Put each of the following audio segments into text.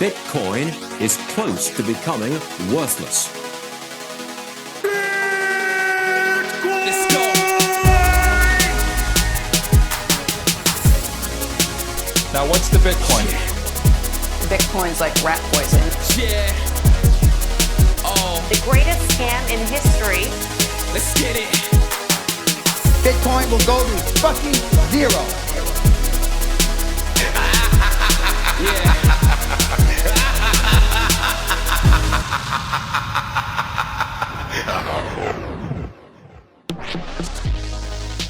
Bitcoin is close to becoming worthless. Let's go. Now, what's the Bitcoin? Bitcoin's like rat poison. Yeah. Oh, The greatest scam in history. let's get it. Bitcoin will go to fucking zero. Yeah.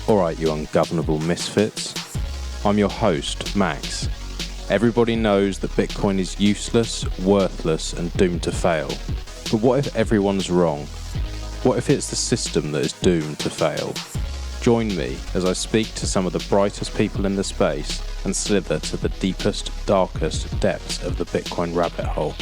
Alright, you ungovernable misfits. I'm your host, Max. Everybody knows that Bitcoin is useless, worthless, and doomed to fail. But what if everyone's wrong? What if it's the system that is doomed to fail? Join me as I speak to some of the brightest people in the space and slither to the deepest, darkest depths of the Bitcoin rabbit hole.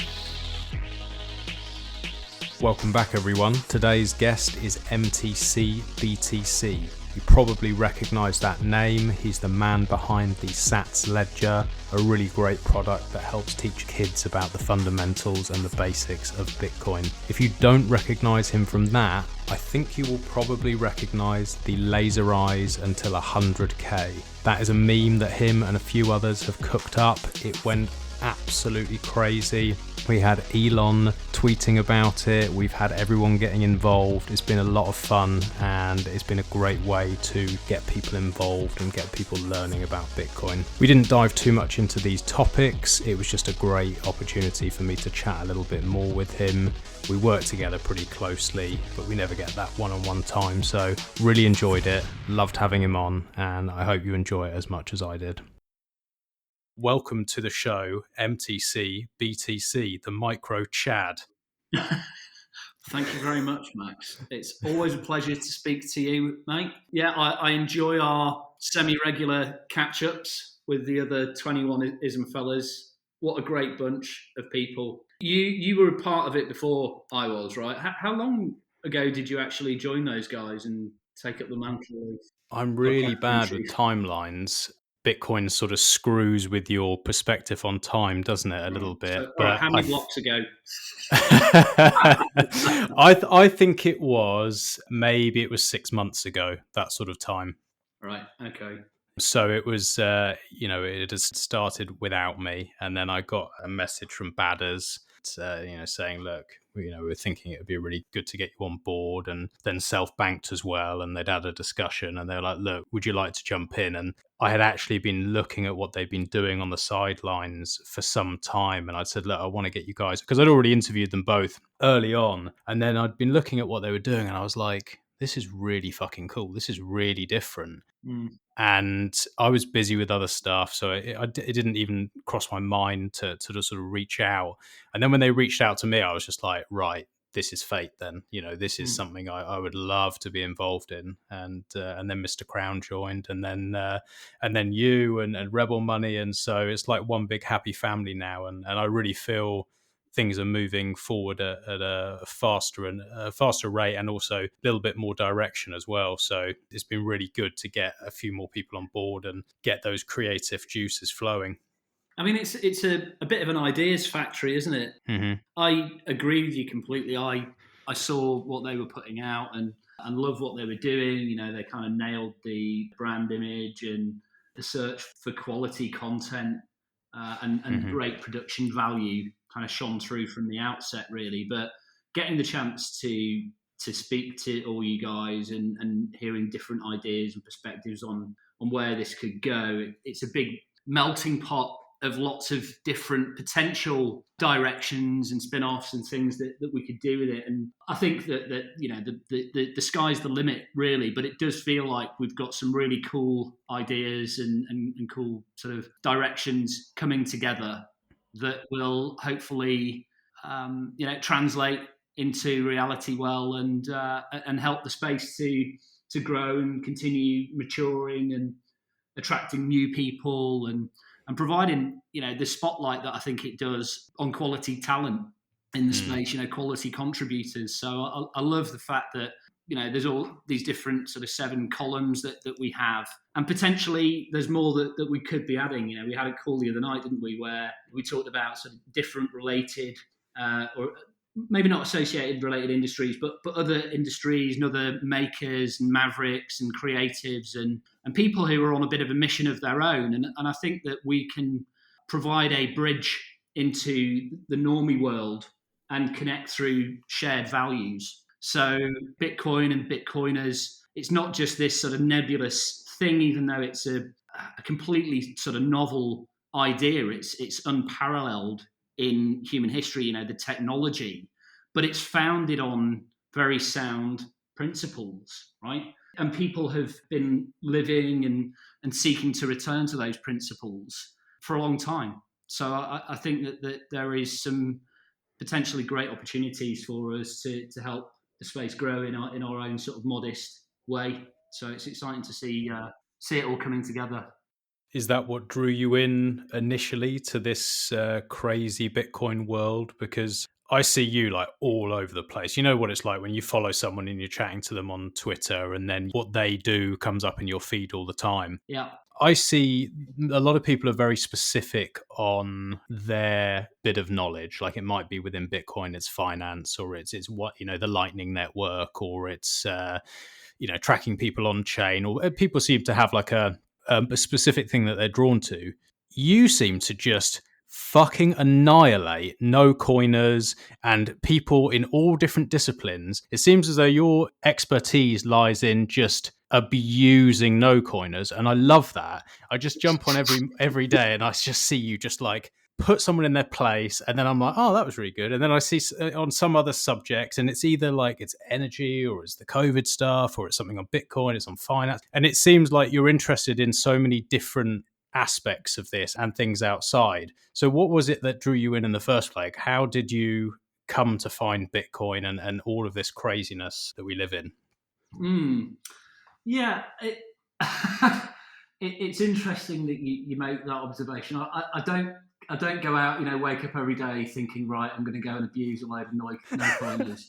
Welcome back, everyone. Today's guest is MTC BTC. You probably recognise that name. He's the man behind the Sats Ledger, a really great product that helps teach kids about the fundamentals and the basics of Bitcoin. If you don't recognise him from that, I think you will probably recognise the laser eyes until 100k. That is a meme that him and a few others have cooked up. It went absolutely crazy. We had Elon tweeting about it. We've had everyone getting involved. It's been a lot of fun and it's been a great way to get people involved and get people learning about Bitcoin. We didn't dive too much into these topics. It was just a great opportunity for me to chat a little bit more with him. We work together pretty closely, but we never get that one-on-one time. So really enjoyed it. Loved having him on, and I hope you enjoy it as much as I did. Welcome to the show, MTC BTC, the micro Chad. Thank you very much, Max. It's always a pleasure to speak to you, mate. Yeah, I enjoy our semi-regular catch-ups with the other 21 ISM fellas. What a great bunch of people. You were a part of it before I was, right? How long ago did you actually join those guys and take up the mantle? I'm really bad with timelines. Bitcoin sort of screws with your perspective on time, doesn't it, a little bit? So, but how many blocks ago? I think it was 6 months ago, that sort of time. Right, okay. So it was, it has started without me. And then I got a message from Badders, saying, look, we're thinking it would be really good to get you on board, and then self-banked as well. And they'd had a discussion and they were like, look, would you like to jump in? And I had actually been looking at what they've been doing on the sidelines for some time. And I'd said, look, I want to get you guys, because I'd already interviewed them both early on. And then I'd been looking at what they were doing and I was like, this is really fucking cool. This is really different. And I was busy with other stuff, so it didn't even cross my mind to sort of reach out. And then when they reached out to me, I was just like, right, this is fate then. This is something I would love to be involved in. And then Mr. Crown joined, and then you and Rebel Money. And so it's like one big happy family now. And I really feel things are moving forward at a faster rate, and also a little bit more direction as well. So it's been really good to get a few more people on board and get those creative juices flowing. I mean, it's a bit of an ideas factory, isn't it? Mm-hmm. I agree with you completely. I saw what they were putting out and love what they were doing. They kind of nailed the brand image and the search for quality content and Mm-hmm. great production value kind of shone through from the outset, really. But getting the chance to speak to all you guys and hearing different ideas and perspectives on where this could go, it's a big melting pot of lots of different potential directions and spin-offs and things that we could do with it. And I think that the sky's the limit, really, but it does feel like we've got some really cool ideas and cool sort of directions coming together that will hopefully translate into reality well and help the space to grow and continue maturing and attracting new people and providing the spotlight that I think it does on quality talent in the space, quality contributors. So I love the fact that there's all these different sort of 7 columns that we have, and potentially there's more that we could be adding. We had a call the other night, didn't we, where we talked about sort of different related or maybe not associated related industries, but other industries and other makers and mavericks and creatives and people who are on a bit of a mission of their own. And I think that we can provide a bridge into the normie world and connect through shared values. So Bitcoin and Bitcoiners, it's not just this sort of nebulous thing, even though it's a completely sort of novel idea. It's unparalleled in human history, the technology, but it's founded on very sound principles, right? And people have been living and seeking to return to those principles for a long time. So I think that there is some potentially great opportunities for us to help the space grow in our own sort of modest way. So it's exciting to see it all coming together. Is that what drew you in initially to this crazy Bitcoin world? Because I see you like all over the place. You know what it's like when you follow someone and you're chatting to them on Twitter, and then what they do comes up in your feed all the time. Yeah. I see a lot of people are very specific on their bit of knowledge. Like it might be within Bitcoin, it's finance, or it's what, the Lightning Network, or it's, tracking people on chain, or people seem to have like a specific thing that they're drawn to. You seem to just fucking annihilate no coiners and people in all different disciplines. It seems as though your expertise lies in just abusing no coiners, and I love that. I just jump on every day and I just see you just like put someone in their place, and then I'm like, oh, that was really good. And then I see on some other subject, and it's either like it's energy, or it's the COVID stuff, or it's something on Bitcoin, it's on finance, and it seems like you're interested in so many different aspects of this and things outside. So what was it that drew you in the first place? How did you come to find Bitcoin and all of this craziness that we live in? Yeah, it's interesting that you make that observation. I don't go out, wake up every day thinking, right, I'm going to go and abuse a load of no coiners.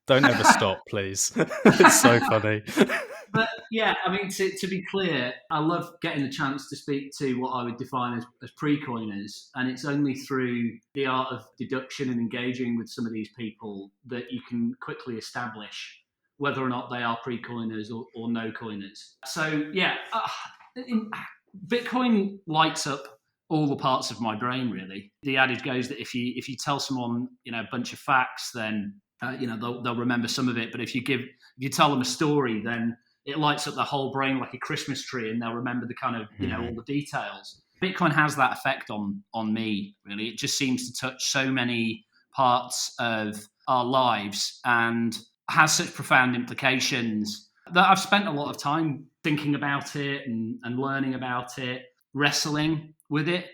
Don't ever stop, please. It's so funny. But yeah, I mean, to be clear, I love getting the chance to speak to what I would define as pre-coiners, and it's only through the art of deduction and engaging with some of these people that you can quickly establish whether or not they are pre-coiners or no coiners. So yeah, Bitcoin lights up all the parts of my brain, really. The adage goes that if you tell someone a bunch of facts, then they'll remember some of it. But if you tell them a story, then it lights up their whole brain like a Christmas tree, and they'll remember the kind of all the details. Bitcoin has that effect on me, really. It just seems to touch so many parts of our lives and has such profound implications that I've spent a lot of time thinking about it and learning about it, wrestling with it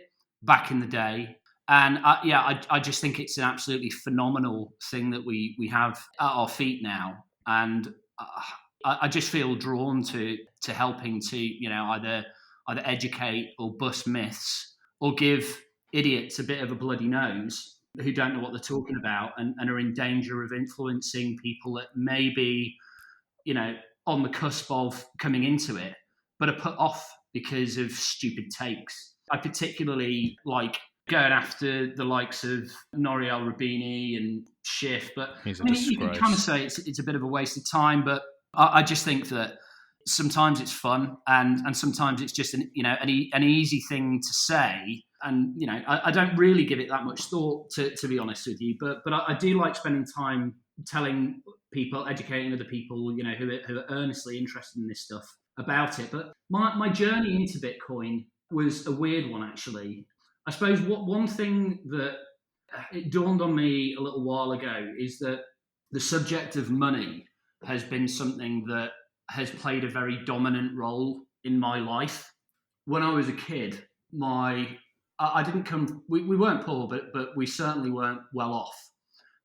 back in the day. And I just think it's an absolutely phenomenal thing that we have at our feet now. And I just feel drawn to helping to, either educate or bust myths or give idiots a bit of a bloody nose who don't know what they're talking about and are in danger of influencing people that may be, on the cusp of coming into it, but are put off because of stupid takes. I particularly like going after the likes of Nouriel Roubini and Schiff, but you can kind of say it's a bit of a waste of time, but I just think that sometimes it's fun and sometimes it's just an easy thing to say. And, I don't really give it that much thought, to be honest with you, but I do like spending time telling people, educating other people, who are earnestly interested in this stuff about it. But my journey into Bitcoin was a weird one, actually. I suppose one thing that it dawned on me a little while ago is that the subject of money has been something that has played a very dominant role in my life. When I was a kid, I didn't come. We weren't poor, but we certainly weren't well off.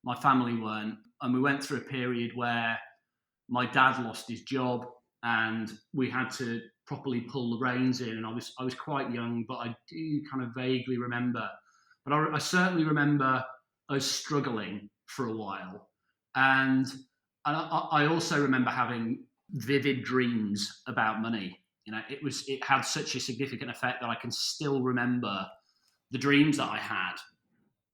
My family weren't, and we went through a period where my dad lost his job, and we had to properly pull the reins in. And I was quite young, but I do kind of vaguely remember. But I certainly remember us struggling for a while, and And I also remember having vivid dreams about money. It had such a significant effect that I can still remember the dreams that I had.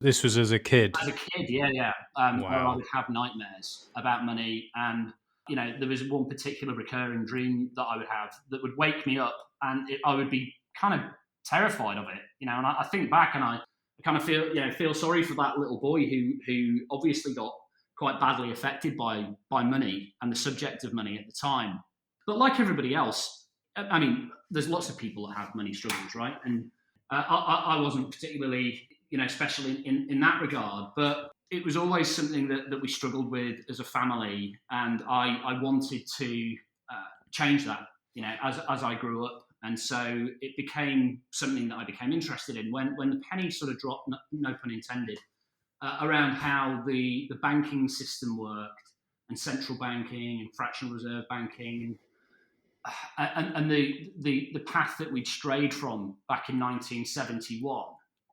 This was as a kid. As a kid, yeah. Where I would have nightmares about money. And, there was one particular recurring dream that I would have that would wake me up, and I would be kind of terrified of it, and I think back and I kind of feel sorry for that little boy who obviously got quite badly affected by money and the subject of money at the time. But like everybody else, I mean, there's lots of people that have money struggles, right? And I wasn't particularly, special in that regard, but it was always something that we struggled with as a family, and I wanted to change that, as I grew up. And so it became something that I became interested in when the penny sort of dropped, no pun intended, around how the banking system worked, and central banking and fractional reserve banking, and the path that we'd strayed from back in 1971.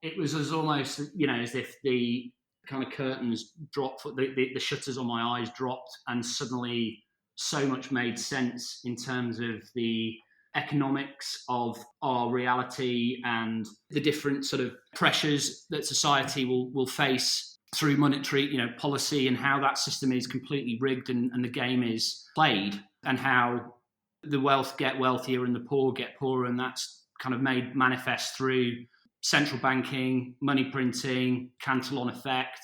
It was as almost, as if the kind of curtains dropped, the shutters on my eyes dropped, and suddenly so much made sense in terms of the economics of our reality and the different sort of pressures that society will face through monetary policy, and how that system is completely rigged and the game is played, and how the wealth get wealthier and the poor get poorer, and that's kind of made manifest through central banking, money printing, Cantillon effect.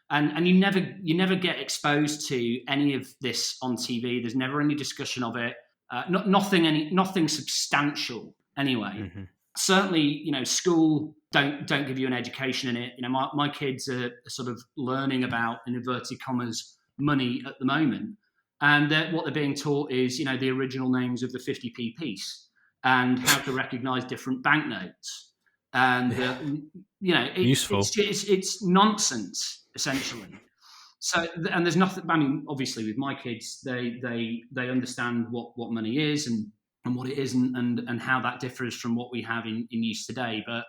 And you never get exposed to any of this on TV. There's never any discussion of it. Nothing substantial anyway. Mm-hmm. Certainly, school don't give you an education in it. My kids are sort of learning about, in inverted commas, money at the moment, and what they're being taught is the original names of the 50p piece and how to recognise different banknotes. And useful. It's nonsense essentially. So, and there's nothing. I mean, obviously, with my kids, they understand what money is and what it isn't, and how that differs from what we have in use today. But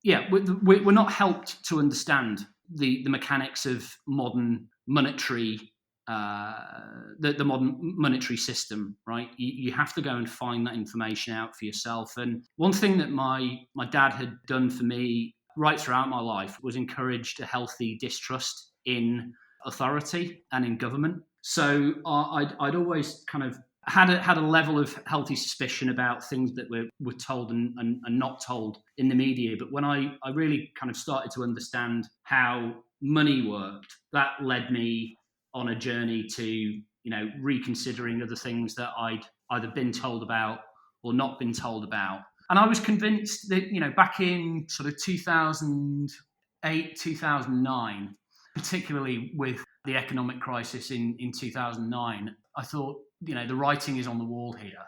yeah, we're not helped to understand the mechanics of modern monetary. The modern monetary system, right? You have to go and find that information out for yourself. And one thing that my dad had done for me right throughout my life was encouraged a healthy distrust in authority and in government. So I'd always kind of had a level of healthy suspicion about things that were told and not told in the media. But when I really kind of started to understand how money worked, that led me on a journey to, reconsidering other things that I'd either been told about or not been told about. And I was convinced that, back in sort of 2008, 2009, particularly with the economic crisis in 2009, I thought, the writing is on the wall here.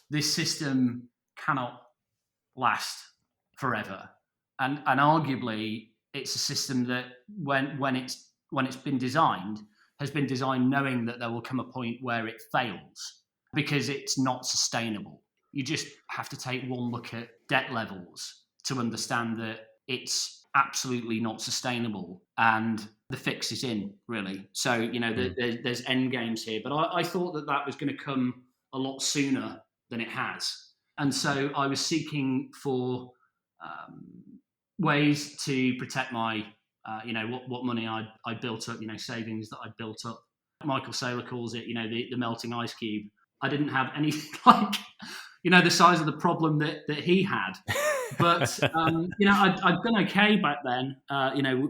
This system cannot last forever. And arguably, it's a system that when it's been designed, has been designed knowing that there will come a point where it fails because it's not sustainable. You just have to take one look at debt levels to understand that it's absolutely not sustainable, and the fix is in, really. So, there's end games here. But I thought that was going to come a lot sooner than it has. And so I was seeking for ways to protect my what money I built up, savings that I built up. Michael Saylor calls it, the melting ice cube. I didn't have anything like, the size of the problem that he had. But, I'd done okay back then,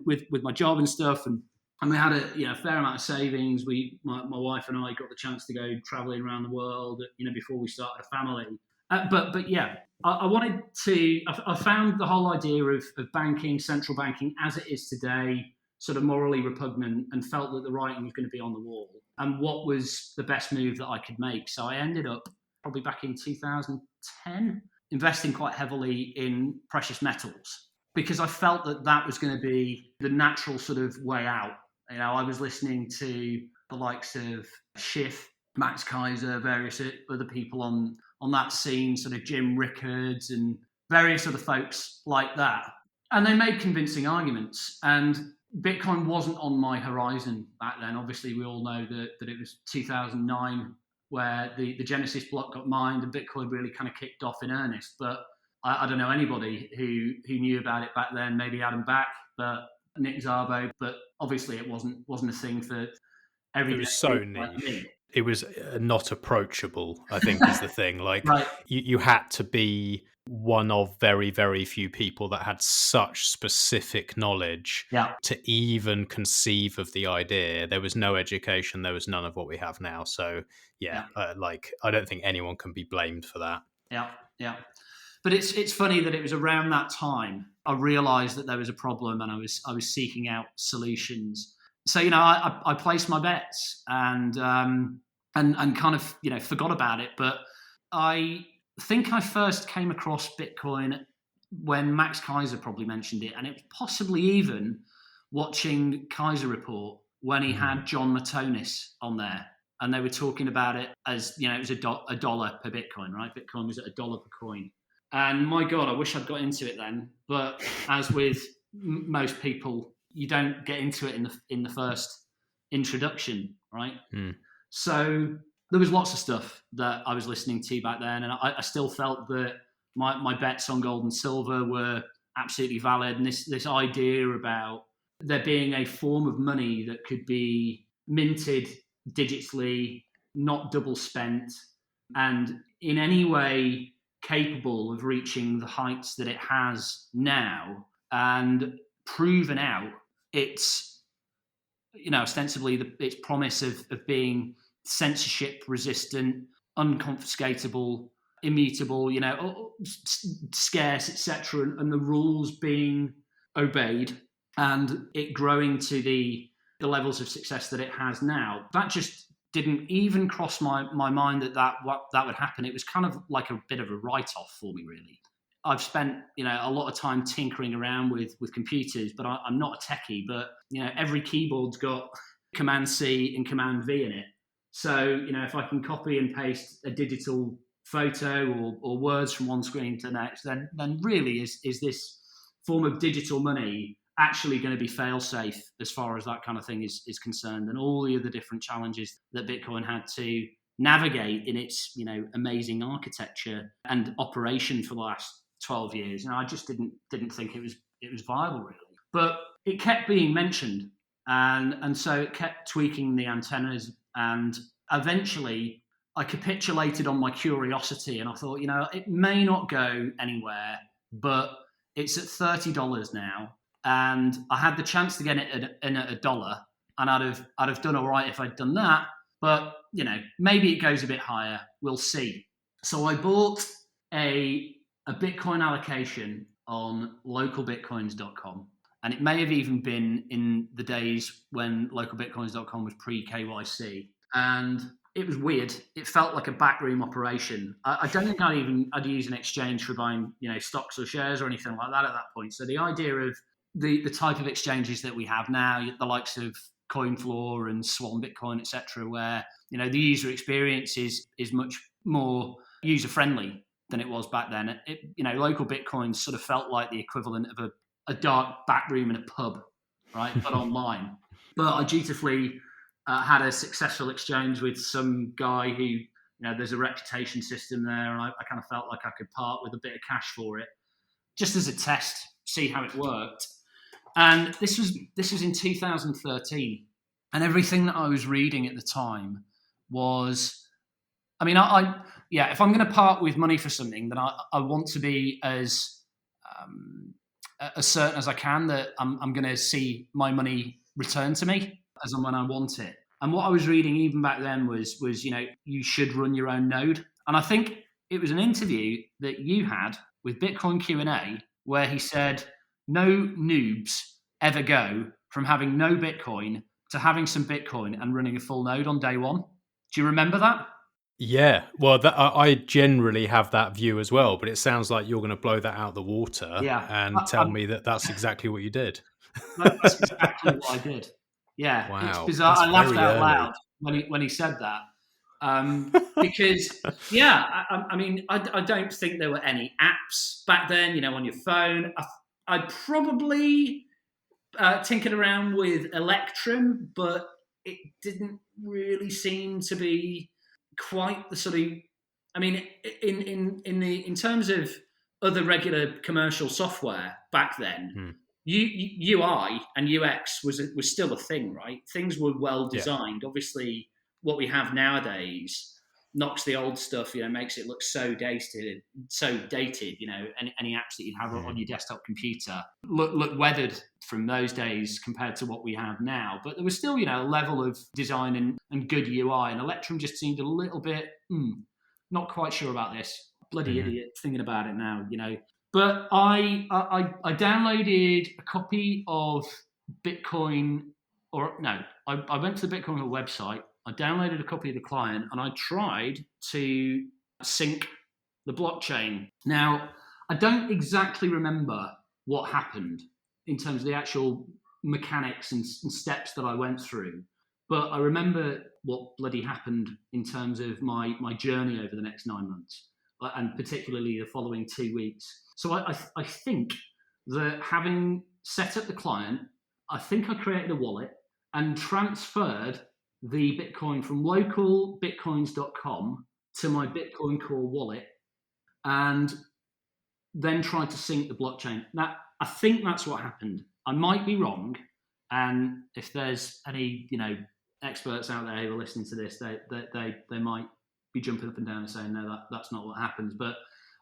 with my job and stuff. And we had a fair amount of savings. My wife and I got the chance to go traveling around the world, before we started a family. But yeah, I wanted to. I found the whole idea of banking, central banking, as it is today, sort of morally repugnant, and felt that the writing was going to be on the wall. And what was the best move that I could make? So I ended up probably back in 2010 investing quite heavily in precious metals, because I felt that was going to be the natural sort of way out. I was listening to the likes of Schiff, Max Kaiser, various other people on that scene, sort of Jim Rickards and various other folks like that. And they made convincing arguments. And Bitcoin wasn't on my horizon back then. Obviously, we all know that it was 2009 where the Genesis block got mined and Bitcoin really kind of kicked off in earnest. But I don't know anybody who knew about it back then. Maybe Adam Back, but Nick Szabo. But obviously, it wasn't a thing for everyday. It was so people like niche. me. It was not approachable, I think, is the thing. Like, Right. you had to be one of very, very few people that had such specific knowledge Yeah. to even conceive of the idea. There was no education. There was none of what we have now. So, I don't think anyone can be blamed for that. Yeah. But it's funny that it was around that time I realised that there was a problem, and I was seeking out solutions. So I placed my bets and kind of forgot about it. But I think I first came across Bitcoin when Max Kaiser probably mentioned it, and it was possibly even watching Kaiser Report when he had John Matonis on there, and they were talking about it as it was a dollar per Bitcoin, right? Bitcoin was at $1 per coin. And my God, I wish I'd got into it then. But as with most people, you don't get into it in the first introduction, right? So there was lots of stuff that I was listening to back then, and I still felt that my bets on gold and silver were absolutely valid. And this idea about there being a form of money that could be minted digitally, not double spent, and in any way capable of reaching the heights that it has now, and proven out its ostensibly its promise of being censorship resistant, unconfiscatable, immutable, scarce, etc., and the rules being obeyed, and it growing to the levels of success that it has now. That just didn't even cross my mind that would happen. It was kind of like a bit of a write-off for me, really. I've spent a lot of time tinkering around with computers, but I'm not a techie. But every keyboard's got Command C and Command V in it. So if I can copy and paste a digital photo or words from one screen to the next, then really is this form of digital money actually going to be fail-safe as far as that kind of thing is concerned, and all the other different challenges that Bitcoin had to navigate in its amazing architecture and operation for the last 12 years. I just didn't think it was viable, really. But it kept being mentioned, and so it kept tweaking the antennas, and eventually I capitulated on my curiosity, and I thought, it may not go anywhere, but it's at $30 now, and I had the chance to get it in at $1, and I'd have done all right if I'd done that. But maybe it goes a bit higher. We'll see. So I bought a Bitcoin allocation on localbitcoins.com, and it may have even been in the days when localbitcoins.com was pre-KYC, and it was weird. It felt like a backroom operation. I don't think I'd use an exchange for buying stocks or shares or anything like that at that point. So the idea of the type of exchanges that we have now, the likes of CoinFloor and Swan Bitcoin, etc., where the user experience is much more user friendly than it was back then. Local Bitcoins sort of felt like the equivalent of a dark back room in a pub, right? But online. But I dutifully had a successful exchange with some guy who, there's a reputation system there, and I kind of felt like I could part with a bit of cash for it, just as a test, see how it worked. And this was in 2013, and everything that I was reading at the time was, if I'm going to part with money for something, then I want to be as certain as I can that I'm going to see my money return to me as and when I want it. And what I was reading even back then was you should run your own node. And I think it was an interview that you had with Bitcoin Q&A where he said, no noobs ever go from having no Bitcoin to having some Bitcoin and running a full node on day one. Do you remember that? Yeah, well, I generally have that view as well, but it sounds like you're going to blow that out the water and tell me that that's exactly what you did. That's exactly what I did. Yeah, wow. It's bizarre. I laughed out loud when he said that. Because, I don't think there were any apps back then, on your phone. I probably tinkered around with Electrum, but it didn't really seem to be quite the sort of. I mean, in terms of other regular commercial software back then, UI and UX was still a thing, right? Things were well designed. Obviously, what we have nowadays knocks the old stuff, makes it look so dated. Any apps that you have on your desktop computer look weathered from those days compared to what we have now. But there was still, a level of design and good UI, and Electrum just seemed a little bit not quite sure about this. Bloody idiot thinking about it now, But I downloaded a copy of Bitcoin, I went to the Bitcoin website. I downloaded a copy of the client and I tried to sync the blockchain. Now, I don't exactly remember what happened in terms of the actual mechanics and steps that I went through, but I remember what bloody happened in terms of my journey over the next 9 months, and particularly the following 2 weeks. So I think that having set up the client, I think I created a wallet and transferred the Bitcoin from localbitcoins.com to my Bitcoin Core wallet, and then tried to sync the blockchain. Now, I think that's what happened. I might be wrong, and if there's any experts out there who are listening to this, they might be jumping up and down and saying, no, that's not what happens. But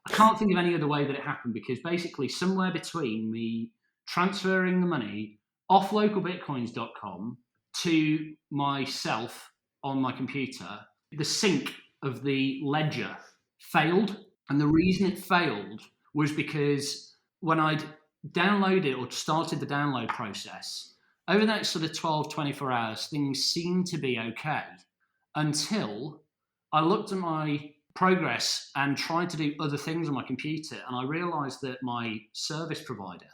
I can't think of any other way that it happened, because basically somewhere between me transferring the money off localbitcoins.com to myself on my computer, the sync of the ledger failed. And the reason it failed was because when I'd downloaded or started the download process, over the next sort of 12, 24 hours, things seemed to be okay until I looked at my progress and tried to do other things on my computer, and I realized that my service provider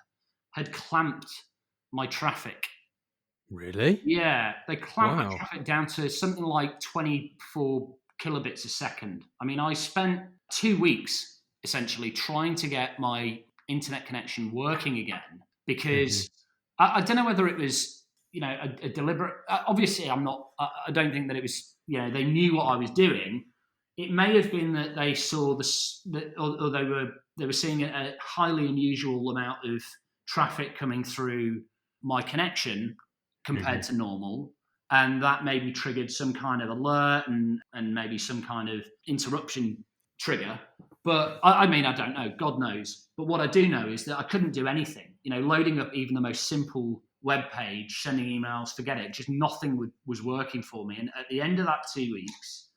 had clamped my traffic. Really? Yeah, they clamped my traffic down to something like 24 kilobits a second. I mean, I spent 2 weeks essentially trying to get my internet connection working again, because I don't know whether it was, a deliberate. Obviously, I don't think that it was. They knew what I was doing. It may have been that they saw or they were seeing a highly unusual amount of traffic coming through my connection compared to normal, and that maybe triggered some kind of alert and maybe some kind of interruption trigger. But I mean, I don't know. God knows. But what I do know is that I couldn't do anything. Loading up even the most simple web page, sending emails, forget it. Just nothing was working for me. And at the end of that 2 weeks,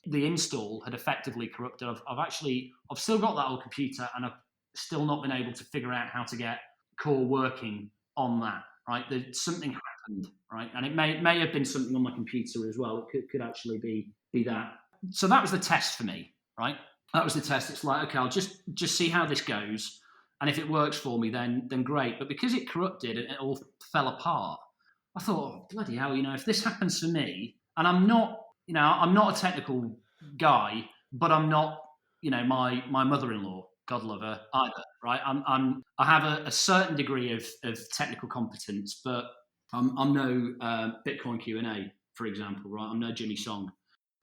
the install had effectively corrupted. I've still got that old computer, and I've still not been able to figure out how to get Core working on that. Right, something happened. Right, and it may have been something on my computer as well. It could actually be that. So that was the test for me. Right, that was the test. It's like, okay, I'll just see how this goes, and if it works for me, then great. But because it corrupted and it all fell apart, I thought, oh, bloody hell, if this happens for me, and I'm not a technical guy, but I'm not, my mother-in-law, God love her, either, right? I have a certain degree of technical competence, but I'm no Bitcoin Q&A, for example, right? I'm no Jimmy Song.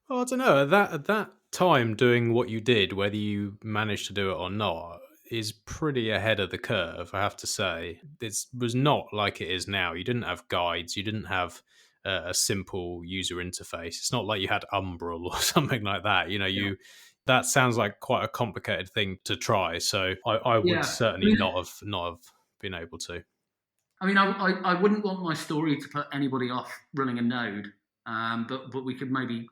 Well, I don't know. At that time, doing what you did, whether you managed to do it or not, is pretty ahead of the curve, I have to say. It was not like it is now. You didn't have guides. You didn't have a simple user interface. It's not like you had Umbrel or something like that. That sounds like quite a complicated thing to try. So I would certainly not have been able to. I mean, I wouldn't want my story to put anybody off running a node, but we could maybe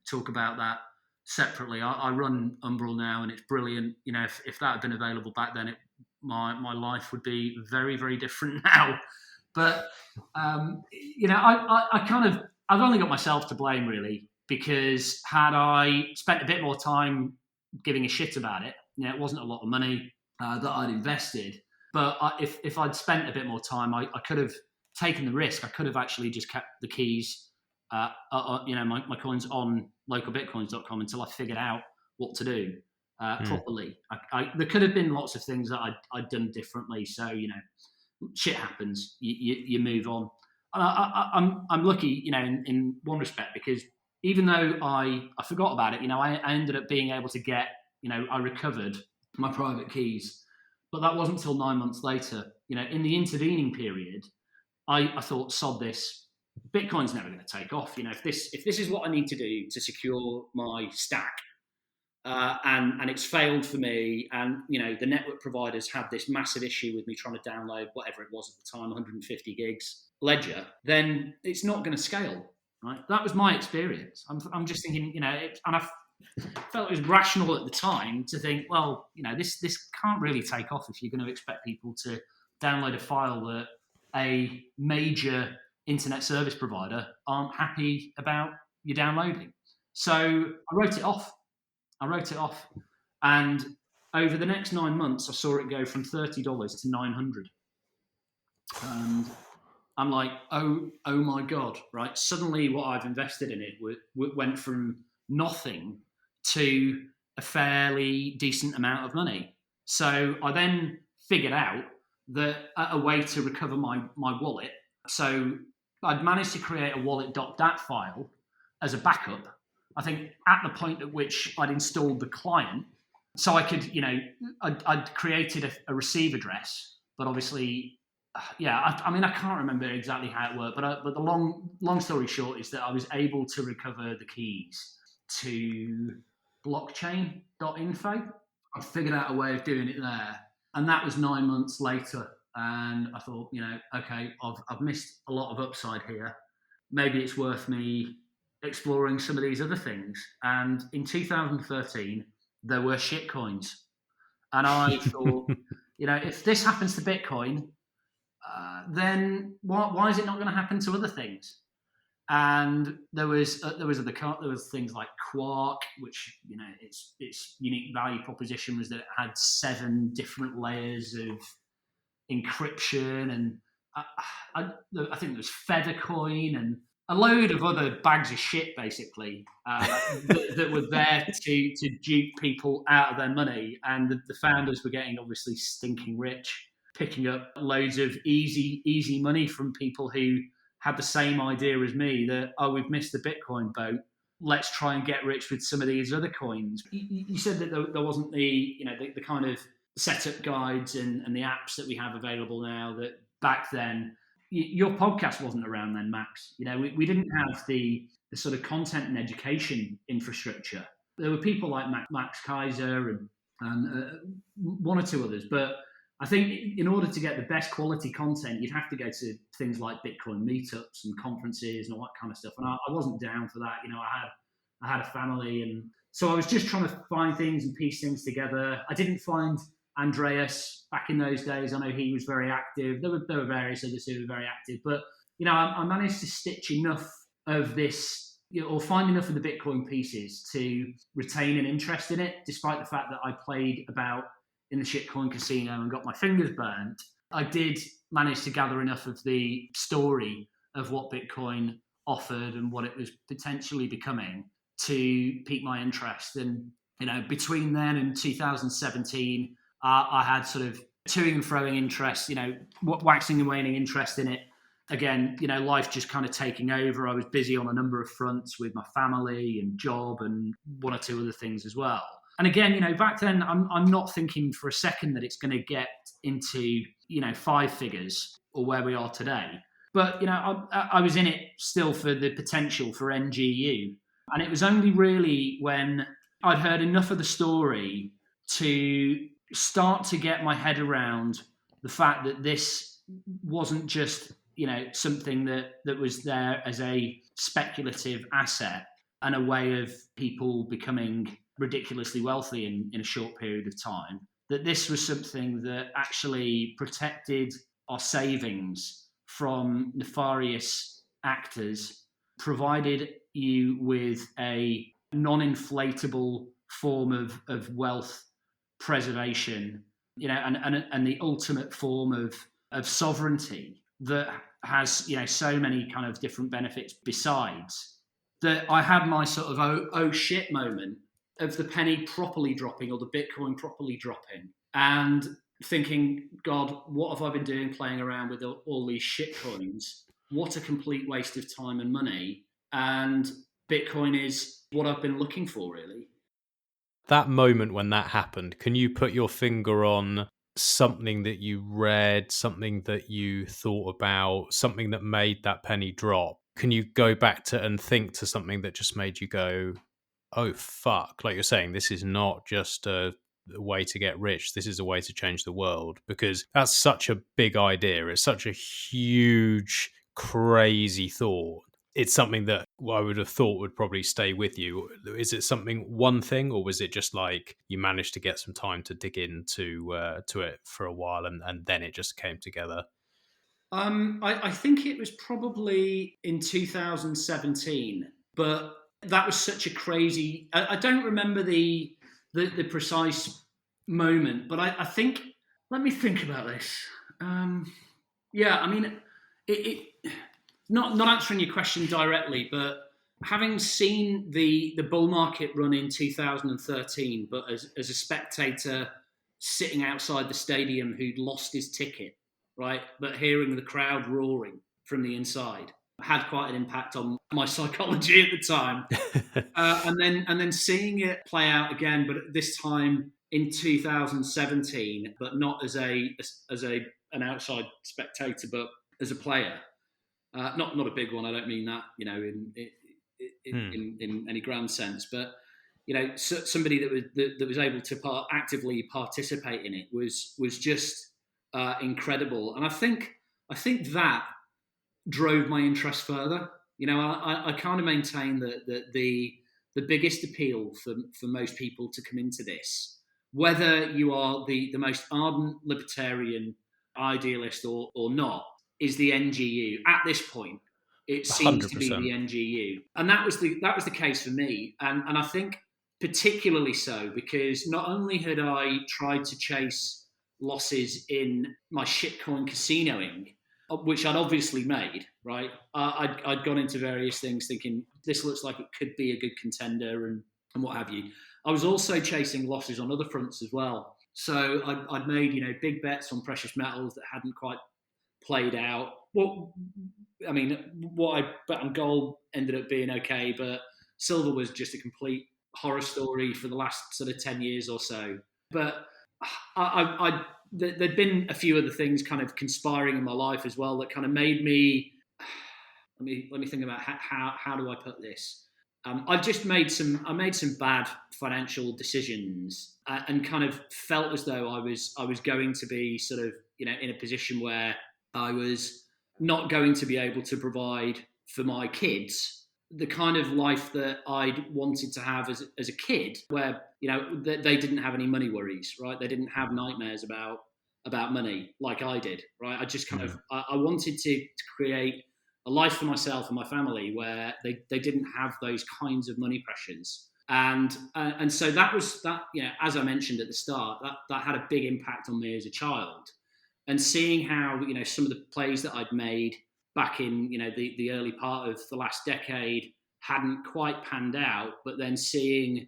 talk about that separately. I run Umbrel now, and it's brilliant. If that had been available back then, my life would be very, very different now. But I've only got myself to blame, really, because had I spent a bit more time giving a shit about it, it wasn't a lot of money that I'd invested. But if I'd spent a bit more time, I could have taken the risk. I could have actually just kept the keys, my coins on localbitcoins.com until I figured out what to do properly. There could have been lots of things that I'd done differently. So, shit happens. You move on. And I'm lucky, in one respect, because even though I forgot about it, I ended up being able to get, I recovered my private keys, but that wasn't until 9 months later. In the intervening period, I thought, sod this, Bitcoin's never going to take off. If this is what I need to do to secure my stack, and it's failed for me, and the network providers had this massive issue with me trying to download whatever it was at the time, 150 gigs ledger, then it's not going to scale, right? That was my experience. I'm just thinking, and I felt it was rational at the time to think, well, this can't really take off if you're going to expect people to download a file that a major internet service provider aren't happy about you downloading. So I wrote it off. And over the next 9 months, I saw it go from $30 to $900. And I'm like, oh my God, right? Suddenly what I've invested in it went from nothing to a fairly decent amount of money. So I then figured out that a way to recover my wallet. So I'd managed to create a wallet.dat file as a backup. I think at the point at which I'd installed the client, so I could, I'd created a receive address, but obviously, I can't remember exactly how it worked, but the long story short is that I was able to recover the keys to blockchain.info. I figured out a way of doing it there, and that was 9 months later. And I thought, okay, I've missed a lot of upside here. Maybe it's worth me exploring some of these other things. And in 2013, there were shit coins. And I thought, if this happens to Bitcoin, then why is it not going to happen to other things? And there was things like Quark, which its unique value proposition was that it had 7 different layers of encryption, and I think there was Feathercoin and a load of other bags of shit, basically, that were there to dupe people out of their money. And the founders were getting obviously stinking rich, picking up loads of easy money from people who had the same idea as me that, we've missed the Bitcoin boat. Let's try and get rich with some of these other coins. You said that there wasn't the kind of setup guides and the apps that we have available now that back then. Your podcast wasn't around then, Max. We didn't have the sort of content and education infrastructure. There were people like Max Kaiser and one or two others. But I think in order to get the best quality content, you'd have to go to things like Bitcoin meetups and conferences and all that kind of stuff. And I wasn't down for that. I had a family, and so I was just trying to find things and piece things together. I didn't find Andreas back in those days. I know he was very active. There were various others who were very active, but I managed to stitch enough of this, or find enough of the Bitcoin pieces to retain an interest in it, despite the fact that I played about in the shitcoin casino and got my fingers burnt. I did manage to gather enough of the story of what Bitcoin offered and what it was potentially becoming to pique my interest. And between then and 2017. I had sort of toing and froing interest, waxing and waning interest in it. Again, life just kind of taking over. I was busy on a number of fronts with my family and job and one or two other things as well. And again, back then, I'm not thinking for a second that it's going to get into, 5 figures or where we are today. But, I was in it still for the potential for NGU. And it was only really when I'd heard enough of the story to start to get my head around the fact that this wasn't just, something that was there as a speculative asset and a way of people becoming ridiculously wealthy in a short period of time, that this was something that actually protected our savings from nefarious actors, provided you with a non-inflatable form of wealth preservation, and the ultimate form of sovereignty that has, so many kind of different benefits besides. That I had my sort of oh shit moment of the penny properly dropping, or the Bitcoin properly dropping. And thinking, God, what have I been doing playing around with all these shit coins? What a complete waste of time and money. And Bitcoin is what I've been looking for, really. That moment when that happened, can you put your finger on something that you read, something that you thought about, something that made that penny drop? Can you go back to and think to something that just made you go, oh, fuck? Like you're saying, this is not just a way to get rich. This is a way to change the world, because that's such a big idea. It's such a huge, crazy thought. It's something that I would have thought would probably stay with you. Is it one thing, or was it just like you managed to get some time to dig into to it for a while, and then it just came together? I think it was probably in 2017, but that was such a crazy. I don't remember the precise moment, but I think. Let me think about this. Yeah, I mean, it not answering your question directly, but having seen the bull market run in 2013, but as a spectator sitting outside the stadium who'd lost his ticket, right, but hearing the crowd roaring from the inside had quite an impact on my psychology at the time. And then seeing it play out again, but this time in 2017, but not as an outside spectator, but as a player. Not a big one. I don't mean that, in any grand sense, but somebody that was able to actively participate in it was just incredible, and I think that drove my interest further. I kind of maintain that the biggest appeal for most people to come into this, whether you are the most ardent libertarian idealist or not, is the NGU. At this point, it seems to be 100%. the NGU, and that was the case for me, and I think particularly so because not only had I tried to chase losses in my shitcoin casinoing, which I'd obviously made, right? I'd gone into various things thinking this looks like it could be a good contender and what have you. I was also chasing losses on other fronts as well. So I'd made big bets on precious metals that hadn't quite played out. Well, I mean, what I bet on gold ended up being okay, but silver was just a complete horror story for the last sort of 10 years or so. But there'd been a few other things kind of conspiring in my life as well that kind of made me. Let me think about how do I put this. I made some bad financial decisions and kind of felt as though I was going to be sort of in a position where I was not going to be able to provide for my kids the kind of life that I'd wanted to have as a kid, where they didn't have any money worries, right? They didn't have nightmares about money like I did, right? I just kind of I wanted to create a life for myself and my family where they didn't have those kinds of money pressures. And so that was that, as I mentioned at the start, that had a big impact on me as a child. And seeing how some of the plays that I'd made back in the early part of the last decade hadn't quite panned out, but then seeing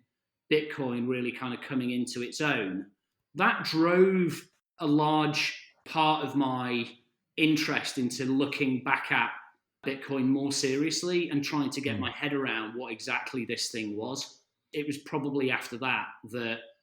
Bitcoin really kind of coming into its own, that drove a large part of my interest into looking back at Bitcoin more seriously and trying to get my head around what exactly this thing was. It was probably after that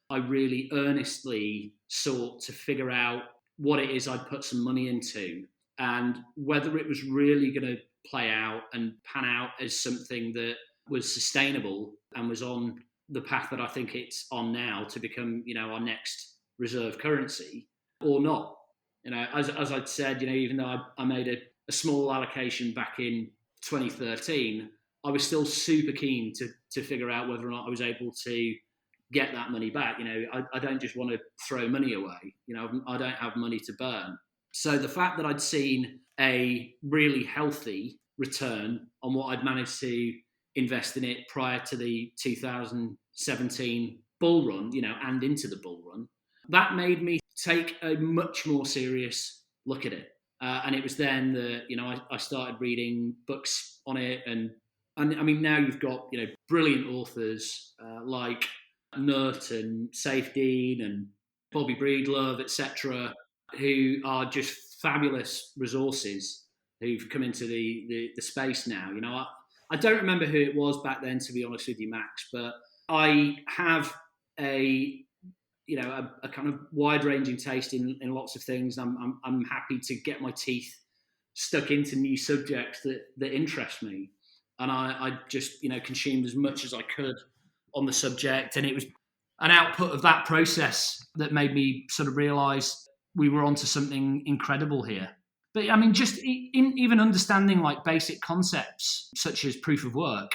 I really earnestly sought to figure out what it is I'd put some money into and whether it was really going to play out and pan out as something that was sustainable and was on the path that I think it's on now to become, our next reserve currency or not. As I'd said, even though I made a small allocation back in 2013, I was still super keen to figure out whether or not I was able to get that money back. I don't just want to throw money away. I don't have money to burn. So the fact that I'd seen a really healthy return on what I'd managed to invest in it prior to the 2017 bull run, and into the bull run, that made me take a much more serious look at it. And it was then that, I started reading books on it. And I mean, now you've got, brilliant authors like Nut and Saif Deen and Bobby Breedlove, etc., who are just fabulous resources who've come into the space now. I don't remember who it was back then, to be honest with you, Max, but I have a kind of wide-ranging taste in lots of things. I'm happy to get my teeth stuck into new subjects that interest me, and I just consumed as much as I could on the subject, and it was an output of that process that made me sort of realise we were onto something incredible here. But I mean, just even understanding like basic concepts such as proof of work.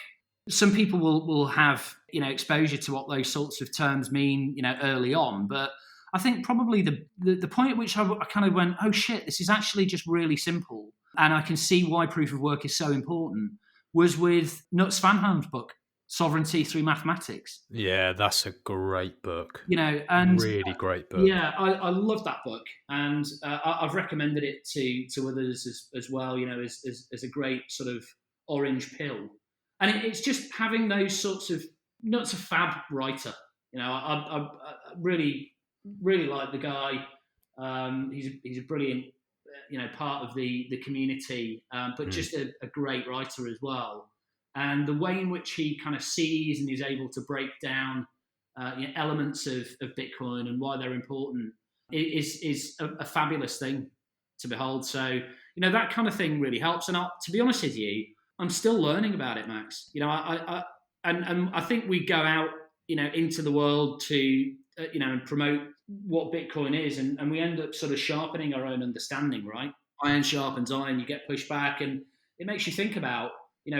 Some people will have exposure to what those sorts of terms mean early on, but I think probably the point at which I kind of went, oh shit, this is actually just really simple, and I can see why proof of work is so important, was with Nuts Van Helm's book, Sovereignty Through Mathematics. Yeah, that's a great book. And really great book. Yeah, I love that book, and I've recommended it to others as well. As a great sort of orange pill, and it's just having those sorts of Nuts a fab writer. I really like the guy. He's a brilliant part of the community, but just a great writer as well. And the way in which he kind of sees and is able to break down elements of Bitcoin and why they're important is a fabulous thing to behold. So, that kind of thing really helps. And to be honest with you, I'm still learning about it, Max. I think we go out, into the world to, and promote what Bitcoin is, and we end up sort of sharpening our own understanding, right? Iron sharpens iron, you get pushed back, and it makes you think about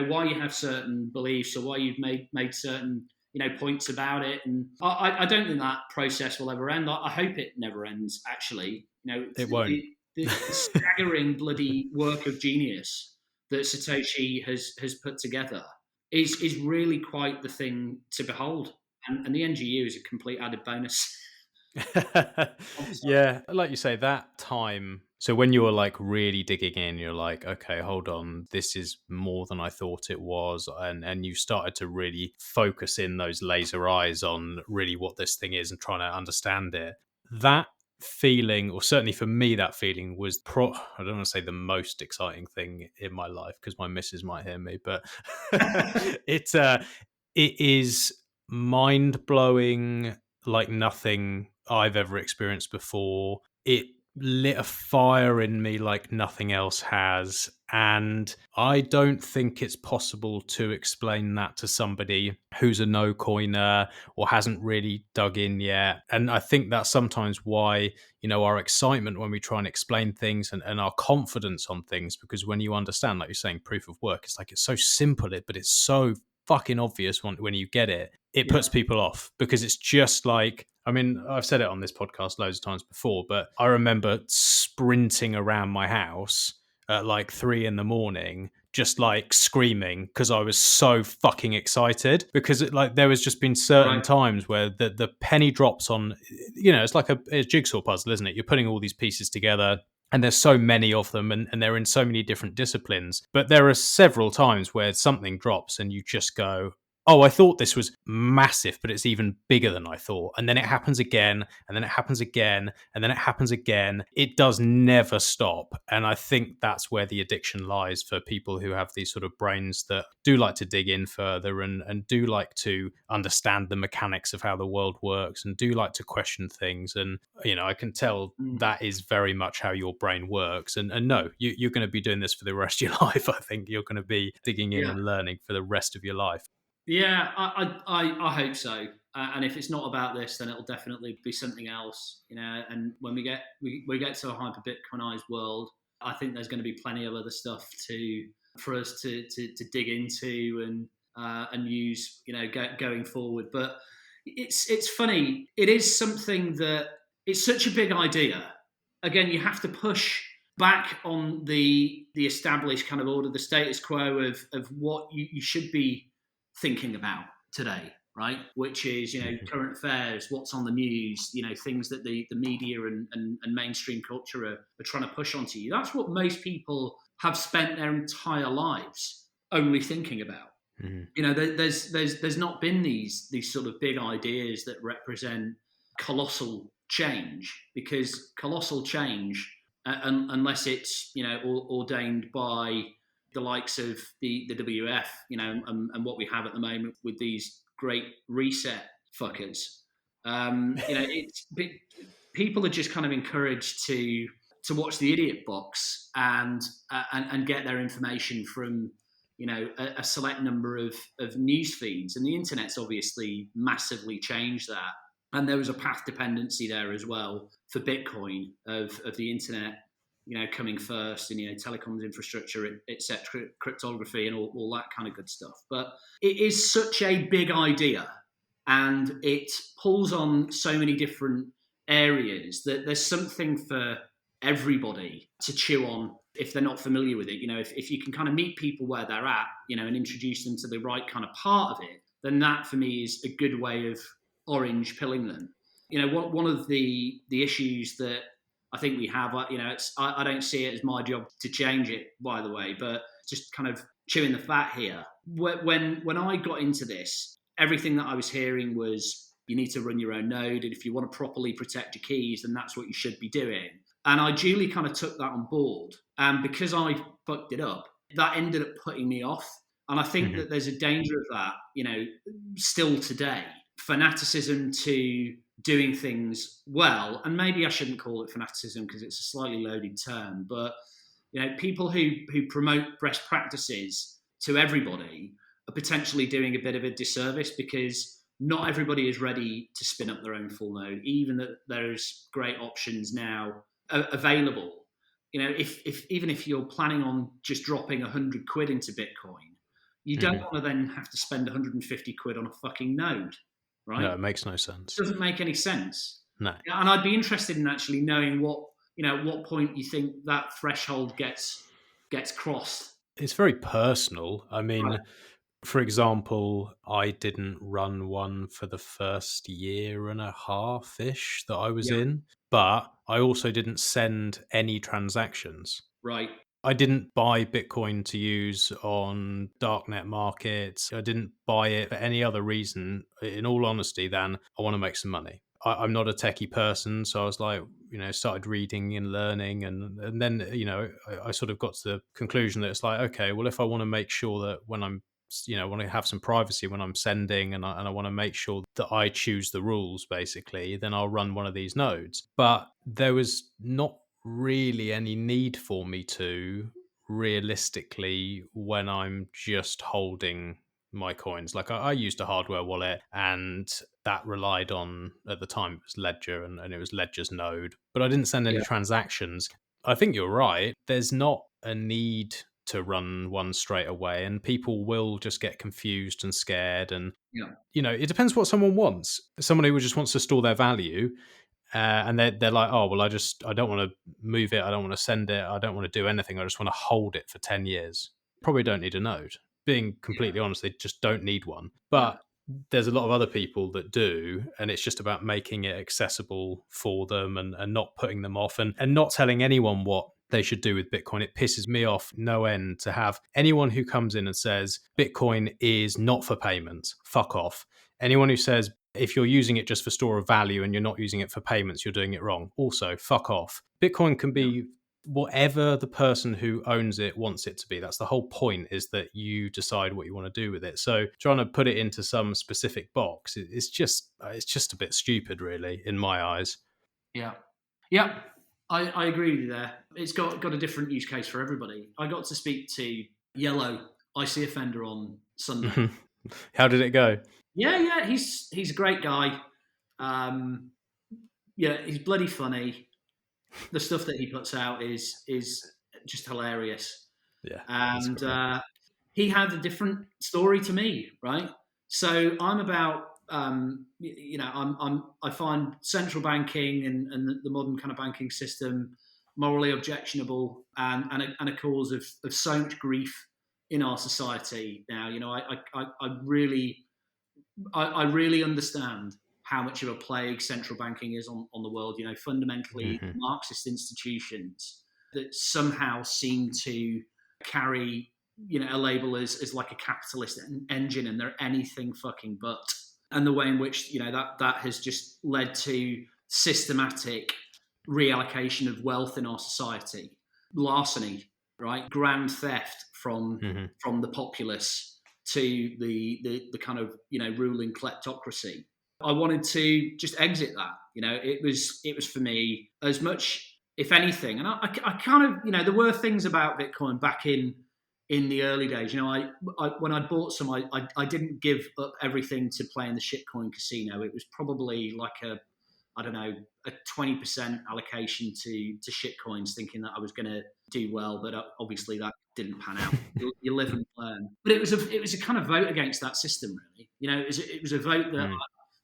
why you have certain beliefs or why you've made certain points about it. And I don't think that process will ever end. I hope it never ends, actually. It won't. The staggering bloody work of genius that Satoshi has put together is really quite the thing to behold, and the NGU is a complete added bonus. Yeah, like you say, that time. So when you were like really digging in, you're like, okay, hold on, this is more than I thought it was, and you started to really focus in those laser eyes on really what this thing is and trying to understand it. That feeling, or certainly for me, that feeling was I don't want to say the most exciting thing in my life because my missus might hear me, but it is mind blowing, like nothing I've ever experienced before. It lit a fire in me like nothing else has. And I don't think it's possible to explain that to somebody who's a no coiner or hasn't really dug in yet. And I think that's sometimes why, our excitement when we try and explain things and our confidence on things, because when you understand, like you're saying, proof of work, it's like, it's so simple, but it's so fucking obvious when you get it. It puts people off because it's just like, I mean, I've said it on this podcast loads of times before, but I remember sprinting around my house at like 3 a.m, just like screaming because I was so fucking excited, because there was just been certain times where the penny drops on, it's like a jigsaw puzzle, isn't it? You're putting all these pieces together, and there's so many of them, and they're in so many different disciplines. But there are several times where something drops and you just go, oh, I thought this was massive, but it's even bigger than I thought. And then it happens again, and then it happens again, and then it happens again. It does never stop. And I think that's where the addiction lies for people who have these sort of brains that do like to dig in further and do like to understand the mechanics of how the world works and do like to question things. And, I can tell that is very much how your brain works. And no, you're going to be doing this for the rest of your life. I think you're going to be digging in and learning for the rest of your life. Yeah, I hope so. And if it's not about this, then it'll definitely be something else. And when we get to a hyper Bitcoinized world, I think there's going to be plenty of other stuff for us to dig into and use, going forward. But it's funny. It is something that it's such a big idea. Again, you have to push back on the established kind of order, the status quo of what you should be thinking about today, right? Which is, current affairs, what's on the news, things that the media and mainstream culture are trying to push onto you. That's what most people have spent their entire lives only thinking about. Mm-hmm. There's not been these sort of big ideas that represent colossal change, because colossal change, unless it's ordained by the likes of the WF, and what we have at the moment with these great reset fuckers. It's people are just kind of encouraged to watch the idiot box and get their information from a select number of news feeds, and the internet's obviously massively changed that. And there was a path dependency there as well for Bitcoin of the internet, coming first, and telecoms infrastructure, etc., cryptography, and all that kind of good stuff. But it is such a big idea, and it pulls on so many different areas that there's something for everybody to chew on if they're not familiar with it. If you can kind of meet people where they're at, and introduce them to the right kind of part of it, then that for me is a good way of orange pilling them. One of the issues that I think we have, I don't see it as my job to change it, by the way, but just kind of chewing the fat here. When I got into this, everything that I was hearing was you need to run your own node, and if you want to properly protect your keys, then that's what you should be doing. And I duly kind of took that on board. And because I fucked it up, that ended up putting me off. And I think that there's a danger of that, still today. Fanaticism to doing things well, and maybe I shouldn't call it fanaticism because it's a slightly loaded term, but people who promote best practices to everybody are potentially doing a bit of a disservice, because not everybody is ready to spin up their own full node, even that there's great options now available. Even if you're planning on just dropping 100 quid into Bitcoin, you don't want to then have to spend 150 quid on a fucking node. Right? No, it makes no sense. It doesn't make any sense. No. And I'd be interested in actually knowing at what point you think that threshold gets crossed. It's very personal. I mean, Right. For example, I didn't run one for the first year and a half-ish that I was in, but I also didn't send any transactions. Right. I didn't buy Bitcoin to use on darknet markets. I didn't buy it for any other reason, in all honesty, than I want to make some money. I'm not a techie person, so I was like, started reading and learning, and then, I sort of got to the conclusion that it's like, okay, well, if I want to make sure that when I'm, want to have some privacy when I'm sending, and I want to make sure that I choose the rules, basically, then I'll run one of these nodes. But there was not really any need for me to, realistically, when I'm just holding my coins. Like I used a hardware wallet, and that relied on, at the time it was Ledger, and it was Ledger's node, but I didn't send any transactions. I think you're right. There's not a need to run one straight away, and people will just get confused and scared, and it depends what someone wants. Someone who just wants to store their value, and they're like, oh, well, I don't want to move it, I don't want to send it, I don't want to do anything, I just want to hold it for 10 years. Probably don't need a node. Being completely honest, they just don't need one. But there's a lot of other people that do, and it's just about making it accessible for them, and not putting them off, and not telling anyone what they should do with Bitcoin. It pisses me off no end to have anyone who comes in and says Bitcoin is not for payments. Fuck off. Anyone who says if you're using it just for store of value and you're not using it for payments, you're doing it wrong. Also, fuck off. Bitcoin can be whatever the person who owns it wants it to be. That's the whole point, is that you decide what you want to do with it. So trying to put it into some specific box, it's just a bit stupid, really, in my eyes. Yeah. I agree with you there. It's got a different use case for everybody. I got to speak to Yellow, IC Offender, on Sunday. How did it go? Yeah, he's a great guy. He's bloody funny. The stuff that he puts out is just hilarious. Yeah, and he had a different story to me, right? So I'm about, I find central banking and the modern kind of banking system morally objectionable, and a cause of so much grief in our society now. I really understand how much of a plague central banking is on the world. Fundamentally Marxist institutions that somehow seem to carry, a label as like a capitalist engine, and they're anything fucking but. And the way in which, that has just led to systematic reallocation of wealth in our society, larceny, right, grand theft from the populace to the kind of ruling kleptocracy. I wanted to just exit that. It was for me as much, if anything, and I kind of, there were things about Bitcoin back in the early days. I when I bought some, I didn't give up everything to play in the shitcoin casino. It was probably like a 20% allocation to shitcoins, thinking that I was going to do well, but obviously that didn't pan out. You live and learn. But it was a kind of vote against that system, really. It was a vote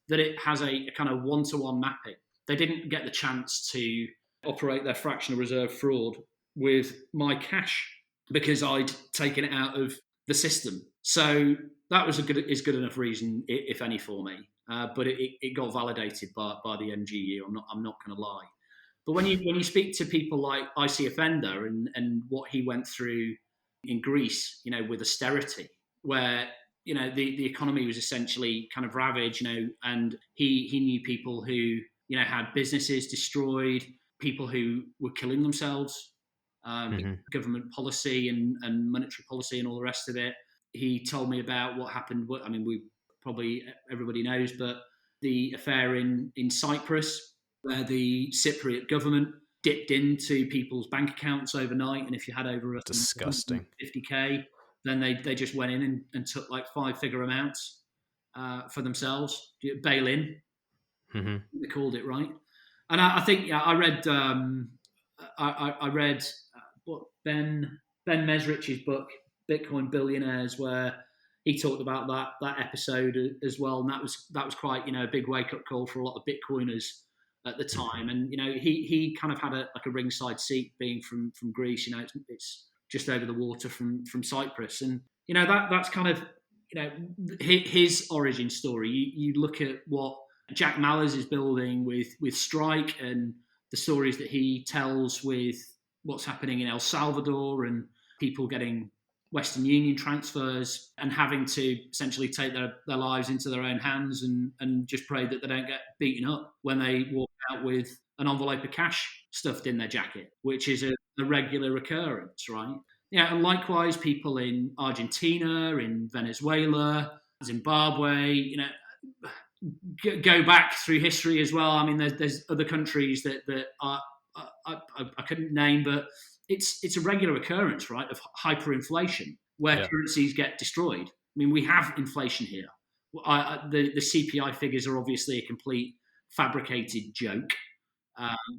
that it has a kind of one-to-one mapping. They didn't get the chance to operate their fractional reserve fraud with my cash because I'd taken it out of the system. So that was is good enough reason, if any, for me. But it got validated by the MGU. I'm not going to lie. But when you speak to people like IC Offender and what he went through in Greece, with austerity, where the economy was essentially kind of ravaged, and he knew people who had businesses destroyed, people who were killing themselves, government policy and monetary policy and all the rest of it. He told me about what happened. I mean, everybody knows, but the affair in Cyprus, where the Cypriot government dipped into people's bank accounts overnight, and if you had over disgusting 50k, then they just went in and took like 5-figure amounts for themselves, bail in. They called it, right? And I think I read I read what Ben Mesrich's book, Bitcoin Billionaires, where he talked about that episode as well, and that was quite a big wake up call for a lot of Bitcoiners at the time. And he kind of had a ringside seat, being from Greece. It's just over the water from Cyprus, and that's kind of his origin story. You look at what Jack Mallers is building with Strike, and the stories that he tells with what's happening in El Salvador, and people getting Western Union transfers and having to essentially take their lives into their own hands and just pray that they don't get beaten up when they walk out with an envelope of cash stuffed in their jacket, which is a regular occurrence, right? And likewise, people in Argentina, in Venezuela, Zimbabwe, go back through history as well. I mean, there's other countries that are I couldn't name, but it's a regular occurrence, right, of hyperinflation where currencies get destroyed. I mean, we have inflation here. The CPI figures are obviously a complete fabricated joke.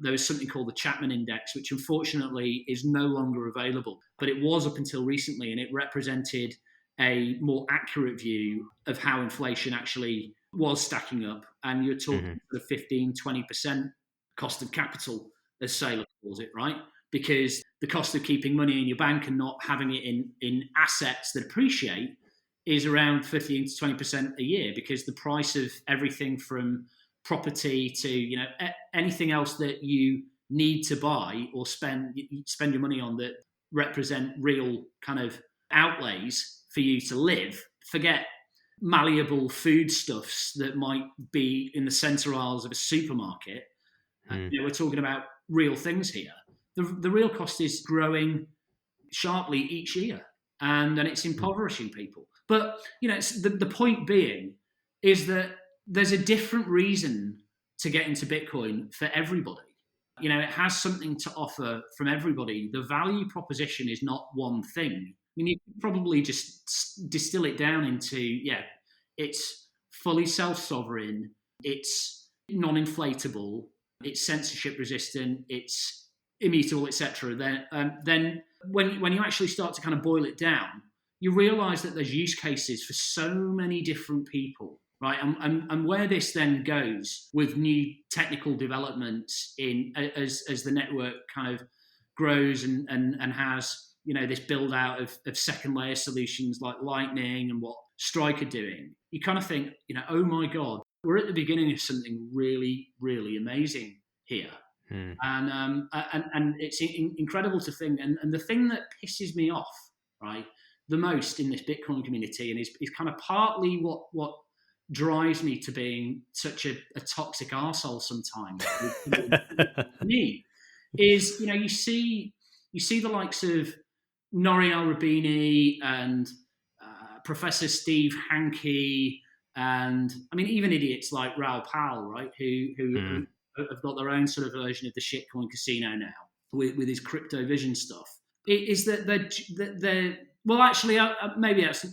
There was something called the Chapman Index, which unfortunately is no longer available, but it was up until recently, and it represented a more accurate view of how inflation actually was stacking up. And you're talking sort of 15-20% cost of capital, as Saylor calls it, right? Because the cost of keeping money in your bank and not having it in assets that appreciate is around 15-20% a year, because the price of everything from property to anything else that you need to buy or spend your money on that represent real kind of outlays for you to live. Forget malleable foodstuffs that might be in the center aisles of a supermarket. We're talking about real things here. The real cost is growing sharply each year, and then it's impoverishing people. But the point being is that there's a different reason to get into Bitcoin for everybody. It has something to offer from everybody. The value proposition is not one thing. I mean, you can probably just distill it down into, it's fully self-sovereign, it's non-inflatable, it's censorship resistant, it's immutable, etc. Then when you actually start to kind of boil it down, you realize that there's use cases for so many different people, right? And where this then goes with new technical developments as the network kind of grows and has this build out of second layer solutions like Lightning and what Strike are doing, you kind of think, oh my God, we're at the beginning of something really, really amazing here. And it's incredible to think. And the thing that pisses me off, right, the most in this Bitcoin community, and is kind of partly what drives me to being such a toxic arsehole sometimes. Me is, you see the likes of Nouriel Roubini and Professor Steve Hankey, and I mean even idiots like Raoul Pal, right, who have got their own sort of version of the shitcoin casino now with his crypto vision stuff. It is that they're well, actually, maybe that's.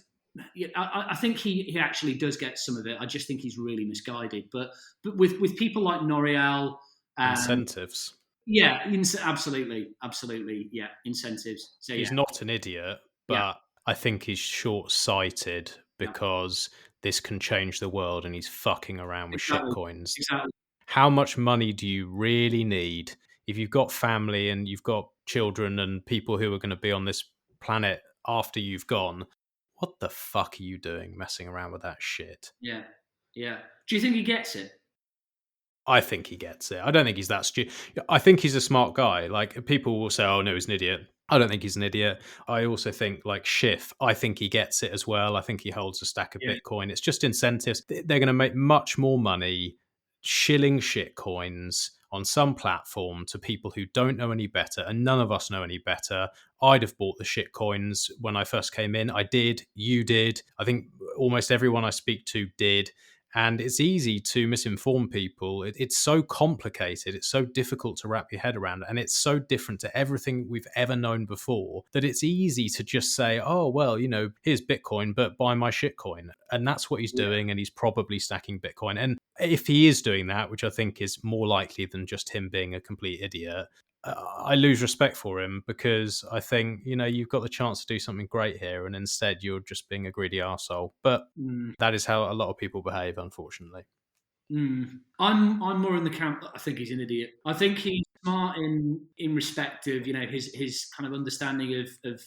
I think he actually does get some of it. I just think he's really misguided. But with people like Nouriel, Incentives. Yeah, absolutely, yeah, incentives. So he's not an idiot, but I think he's short-sighted because this can change the world, and he's fucking around with shitcoins. Exactly. How much money do you really need if you've got family and you've got children and people who are going to be on this planet after you've gone? What the fuck are you doing messing around with that shit? Yeah. Do you think he gets it? I think he gets it. I don't think he's that stupid. I think he's a smart guy. Like, people will say, oh, no, he's an idiot. I don't think he's an idiot. I also think, like Schiff, I think he gets it as well. I think he holds a stack of Bitcoin. It's just incentives. They're going to make much more money shilling shit coins on some platform to people who don't know any better, and none of us know any better. I'd have bought the shit coins when I first came in. I did. You did. I think almost everyone I speak to did. And it's easy to misinform people. It's so complicated. It's so difficult to wrap your head around. And it's so different to everything we've ever known before that it's easy to just say, oh, well, here's Bitcoin, but buy my shitcoin. And that's what he's doing. And he's probably stacking Bitcoin. And if he is doing that, which I think is more likely than just him being a complete idiot, I lose respect for him, because I think, you've got the chance to do something great here, and instead you're just being a greedy arsehole. But that is how a lot of people behave, unfortunately. I'm more in the camp that I think he's an idiot. I think he's smart in respect of his kind of understanding of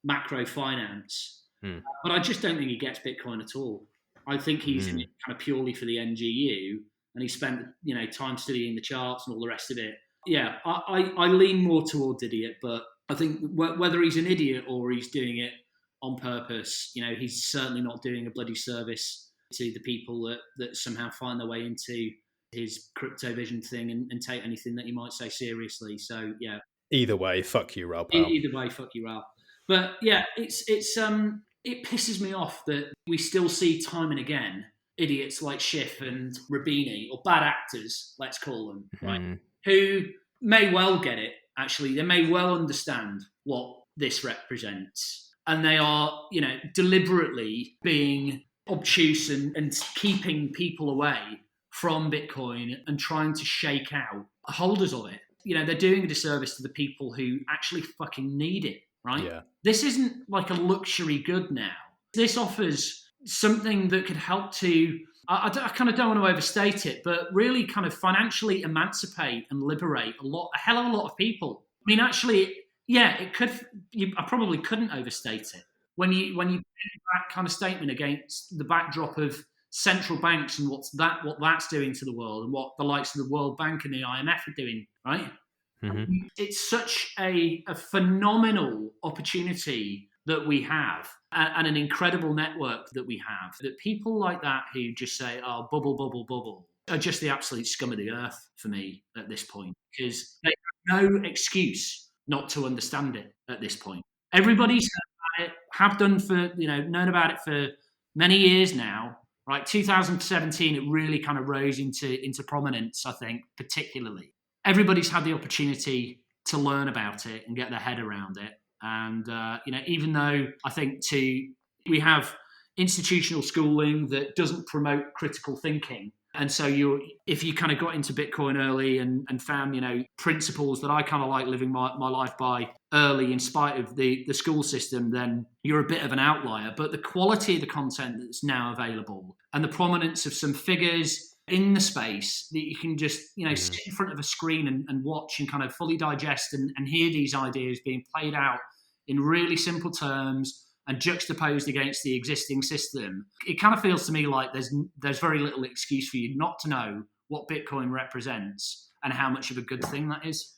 macro finance, but I just don't think he gets Bitcoin at all. I think he's in it kind of purely for the NGU, and he spent time studying the charts and all the rest of it. Yeah, I lean more towards idiot, but I think whether he's an idiot or he's doing it on purpose, he's certainly not doing a bloody service to the people that somehow find their way into his crypto vision thing and take anything that he might say seriously. So yeah. Either way, fuck you, Raoul Pal. Either way, fuck you, Raoul. But yeah, it pisses me off that we still see time and again idiots like Schiff and Roubini, or bad actors, let's call them, right? Who may well get it, actually. They may well understand what this represents. And they are, deliberately being obtuse and keeping people away from Bitcoin and trying to shake out holders of it. They're doing a disservice to the people who actually fucking need it, right? Yeah. This isn't like a luxury good now. This offers something that could help to, I kind of don't want to overstate it, but really kind of financially emancipate and liberate a hell of a lot of people. I mean, actually, yeah, it could. I probably couldn't overstate it when you make that kind of statement against the backdrop of central banks and what that's doing to the world, and what the likes of the World Bank and the IMF are doing, right? Mm-hmm. It's such a phenomenal opportunity that we have, and an incredible network that we have, that people like that who just say, oh, bubble, bubble, bubble, are just the absolute scum of the earth for me at this point, because they have no excuse not to understand it at this point. Everybody's heard about it, have done for, known about it for many years now, right? 2017, it really kind of rose into prominence, I think, particularly. Everybody's had the opportunity to learn about it and get their head around it. And, even though I think we have institutional schooling that doesn't promote critical thinking. And so if you kind of got into Bitcoin early and found, principles that I kind of like living my life by early in spite of the school system, then you're a bit of an outlier. But the quality of the content that's now available and the prominence of some figures in the space that you can just, sit in front of a screen and watch and kind of fully digest and hear these ideas being played out in really simple terms and juxtaposed against the existing system. It kind of feels to me like there's very little excuse for you not to know what Bitcoin represents and how much of a good thing that is.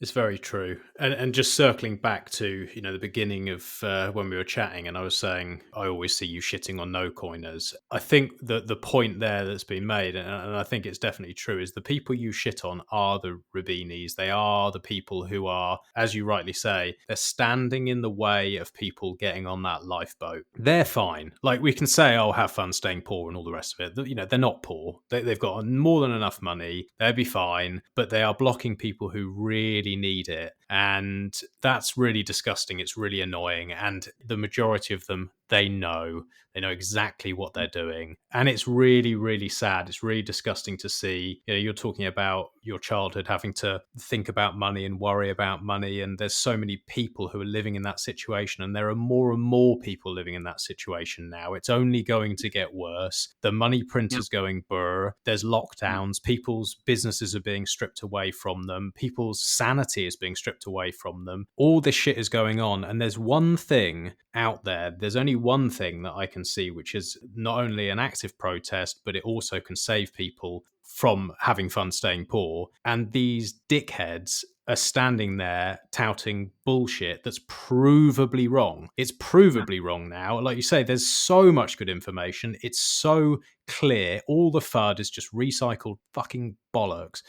It's very true. And just circling back to, the beginning of when we were chatting, and I was saying, I always see you shitting on no coiners. I think that the point there that's been made, and I think it's definitely true, is the people you shit on are the Rubinis. They are the people who are, as you rightly say, they're standing in the way of people getting on that lifeboat. They're fine. Like, we can say, oh, have fun staying poor and all the rest of it. They're not poor. They've got more than enough money. They'll be fine. But they are blocking people who really need it, and that's really disgusting. It's really annoying, and the majority of them, they know exactly what they're doing, and it's really, really sad. It's really disgusting to see. You're talking about your childhood having to think about money and worry about money, and there's so many people who are living in that situation, and there are more and more people living in that situation now. It's only going to get worse. The money printer's going burr. There's lockdowns. People's businesses are being stripped away from them. People's sanity is being stripped away from them. All this shit is going on, and there's one thing out there. There's only one thing that I can see, which is not only an active protest, but it also can save people from having fun staying poor. And these dickheads are standing there touting bullshit that's provably wrong. It's provably wrong now. Like you say, there's so much good information. It's so clear. All the FUD is just recycled fucking bollocks.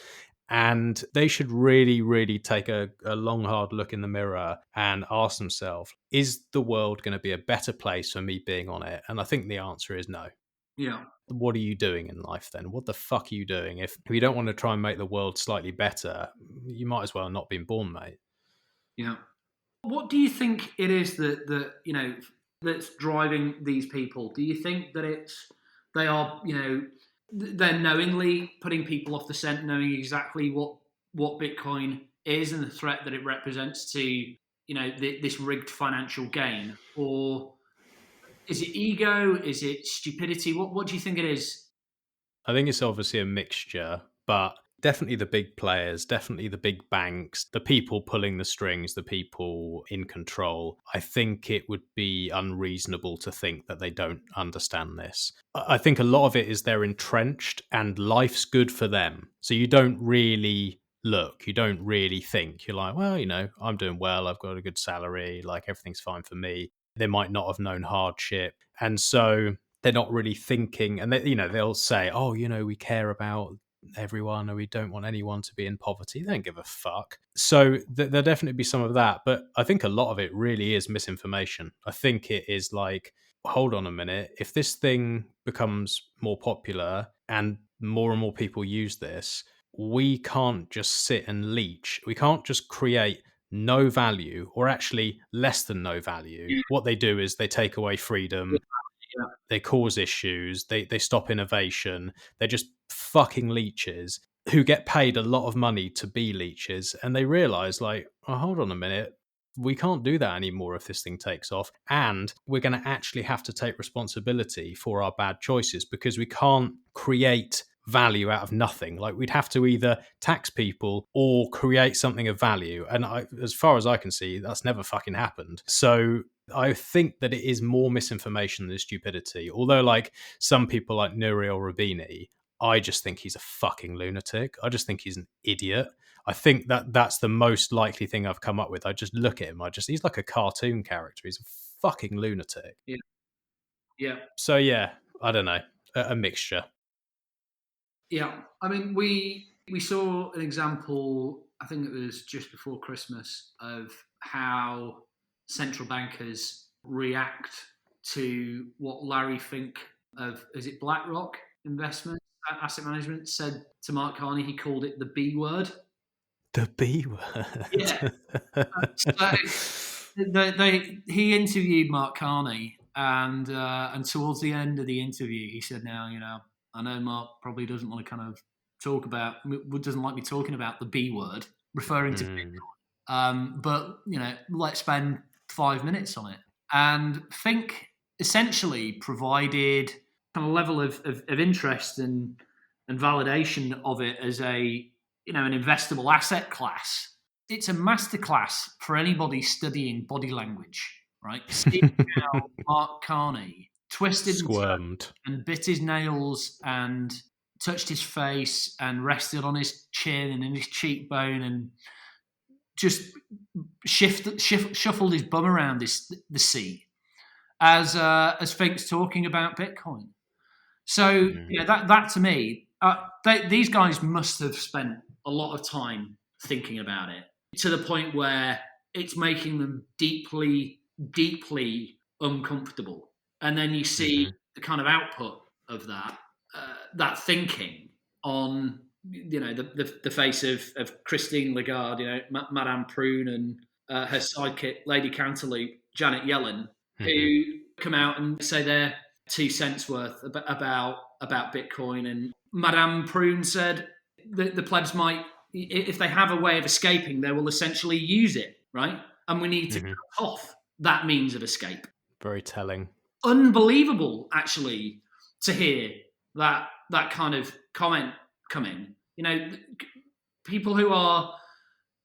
And they should really, really take a long, hard look in the mirror and ask themselves, is the world going to be a better place for me being on it? And I think the answer is no. Yeah. What are you doing in life then? What the fuck are you doing? If you don't want to try and make the world slightly better, you might as well not been born, mate. Yeah. What do you think it is that's driving these people? Do you think that they are, they're knowingly putting people off the scent, knowing exactly what Bitcoin is and the threat that it represents to, this rigged financial gain? Or is it ego? Is it stupidity? What do you think it is? I think it's obviously a mixture, but definitely the big players, definitely the big banks, the people pulling the strings, the people in control. I think it would be unreasonable to think that they don't understand this. I think a lot of it is they're entrenched and life's good for them. So you don't really look, you don't really think. You're like, well, I'm doing well, I've got a good salary, like everything's fine for me. They might not have known hardship. And so they're not really thinking, and they'll say, oh, we care about everyone, or we don't want anyone to be in poverty. They don't give a fuck. So there'll definitely be some of that, but I think a lot of it really is misinformation. I think it is like, hold on a minute, if this thing becomes more popular and more people use this, we can't just sit and leech. We can't just create no value, or actually less than no value. What they do is they take away freedom. Yeah. They cause issues. They stop innovation. They're just fucking leeches who get paid a lot of money to be leeches. And they realize, like, oh, hold on a minute. We can't do that anymore if this thing takes off. And we're going to actually have to take responsibility for our bad choices, because we can't create value out of nothing. Like, we'd have to either tax people or create something of value. And as far as I can see, that's never fucking happened. So I think that it is more misinformation than stupidity. Although, like, some people like Nouriel Roubini, I just think he's a fucking lunatic. I just think he's an idiot. I think that's the most likely thing I've come up with. I just look at him. He's like a cartoon character. He's a fucking lunatic. Yeah. Yeah. So yeah, I don't know. A mixture. Yeah. I mean, we saw an example, I think it was just before Christmas, of how central bankers react to what Larry Fink of, is it BlackRock Investment Asset Management, said to Mark Carney. He called it the B word. The B word. Yeah. He interviewed Mark Carney, and towards the end of the interview, he said, "Now, I know Mark probably doesn't want to kind of doesn't like me talking about the B word, referring to Bitcoin. But let's spend 5 minutes on it." And Fink essentially provided kind of level of interest and validation of it as an investable asset class. It's a masterclass for anybody studying body language, right? Seeing how Mark Carney twisted squirmed and bit his nails and touched his face and rested on his chin and in his cheekbone and just shuffled his bum around the seat as Fink's talking about Bitcoin. So that to me, these guys must have spent a lot of time thinking about it to the point where it's making them deeply, deeply uncomfortable. And then you see the kind of output of that thinking on the face of Christine Lagarde, Madame Prune, and her sidekick Lady Cantaloupe, Janet Yellen, who come out and say their 2 cents worth about Bitcoin. And Madame Prune said the plebs might, if they have a way of escaping, they will essentially use it, right? And we need to cut off that means of escape. Very telling. Unbelievable, actually, to hear that kind of comment come in. People who are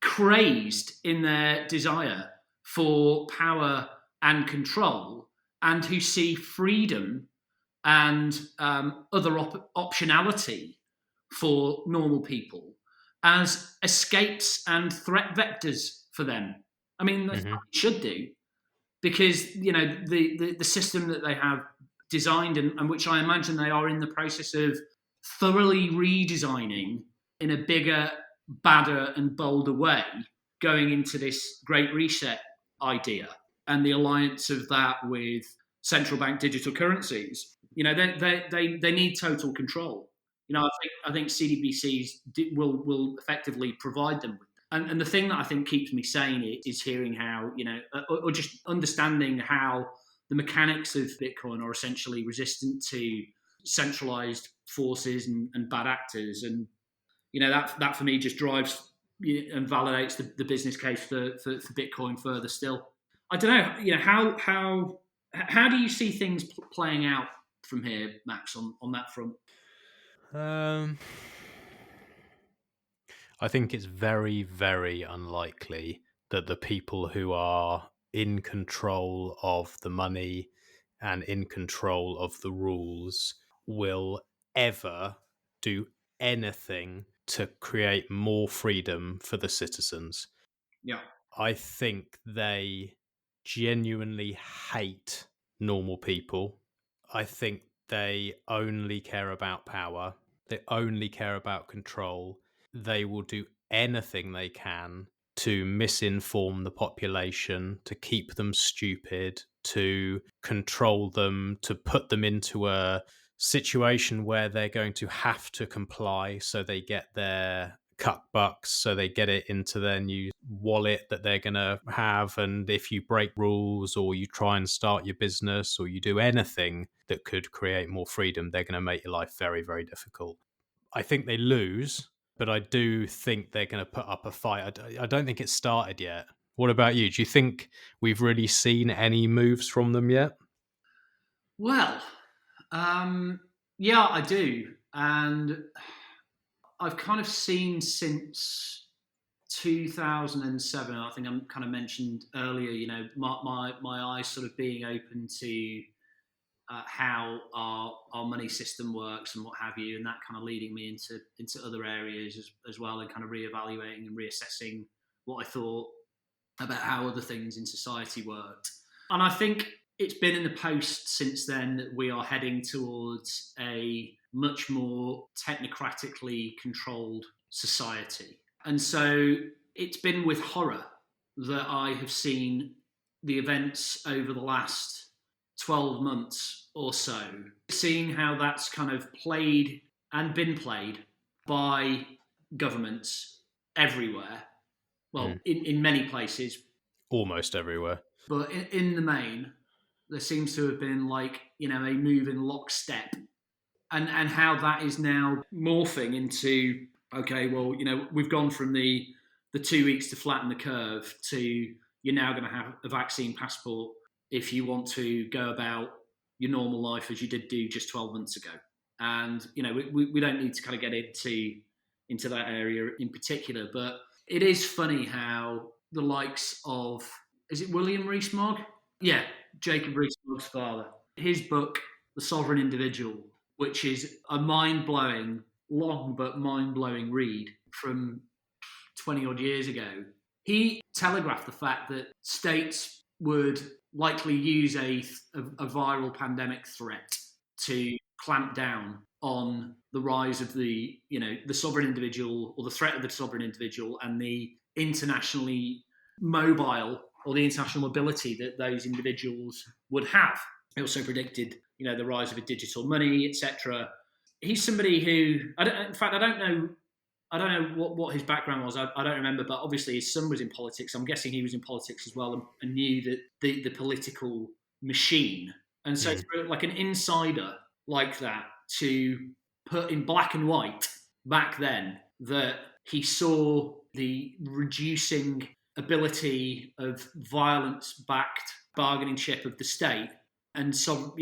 crazed in their desire for power and control, and who see freedom and other optionality for normal people as escapes and threat vectors for them. I mean, that's what they should do, because the system that they have designed, and which I imagine they are in the process of thoroughly redesigning in a bigger, badder and bolder way, going into this Great Reset idea and the alliance of that with central bank digital currencies. They need total control. I think CDBCs will effectively provide them with. And the thing that I think keeps me sane is hearing how, or just understanding how the mechanics of Bitcoin are essentially resistant to centralized forces and bad actors. And, that for me just drives and validates the business case for Bitcoin further still. I don't know, how do you see things playing out from here, Max, on that front? I think it's very, very unlikely that the people who are in control of the money and in control of the rules will ever do anything to create more freedom for the citizens. Yeah. I think they genuinely hate normal people. I think they only care about power. They only care about control. They will do anything they can to misinform the population, to keep them stupid, to control them, to put them into a situation where they're going to have to comply, so they get their cut bucks, so they get it into their new wallet that they're going to have. And if you break rules, or you try and start your business, or you do anything that could create more freedom, they're going to make your life very, very difficult. I think they lose, but I do think they're going to put up a fight. I don't think it's started yet. What about you? Do you think we've really seen any moves from them yet? Well, yeah, I do. And I've kind of seen since 2007, I think I kind of mentioned earlier, my eyes sort of being open to how our money system works and what have you, and that kind of leading me into other areas as well, and kind of reevaluating and reassessing what I thought about how other things in society worked. And I think it's been in the post since then that we are heading towards a much more technocratically controlled society. And so it's been with horror that I have seen the events over the last 12 months or so, seeing how that's kind of played and been played by governments everywhere. Well, in many places. Almost everywhere. But in the main, there seems to have been a move in lockstep. And how that is now morphing into, okay, well, we've gone from the 2 weeks to flatten the curve to you're now going to have a vaccine passport if you want to go about your normal life as you did do just 12 months ago. And, we don't need to kind of get into that area in particular, but it is funny how the likes of, is it William Rees-Mogg? Yeah, Jacob Rees-Mogg's father. His book, The Sovereign Individual, which is a mind-blowing, long but mind-blowing read from 20 odd years ago. he telegraphed the fact that states would likely use a viral pandemic threat to clamp down on the rise of the sovereign individual, or the threat of the sovereign individual, and the internationally mobile, or the international mobility that those individuals would have. He also predicted, the rise of a digital money, etc. He's somebody who, I don't know what his background was. I don't remember, but obviously his son was in politics. I'm guessing he was in politics as well, and knew that the political machine. And so, for like an insider like that to put in black and white back then that he saw the reducing ability of violence-backed bargaining chip of the state, and some,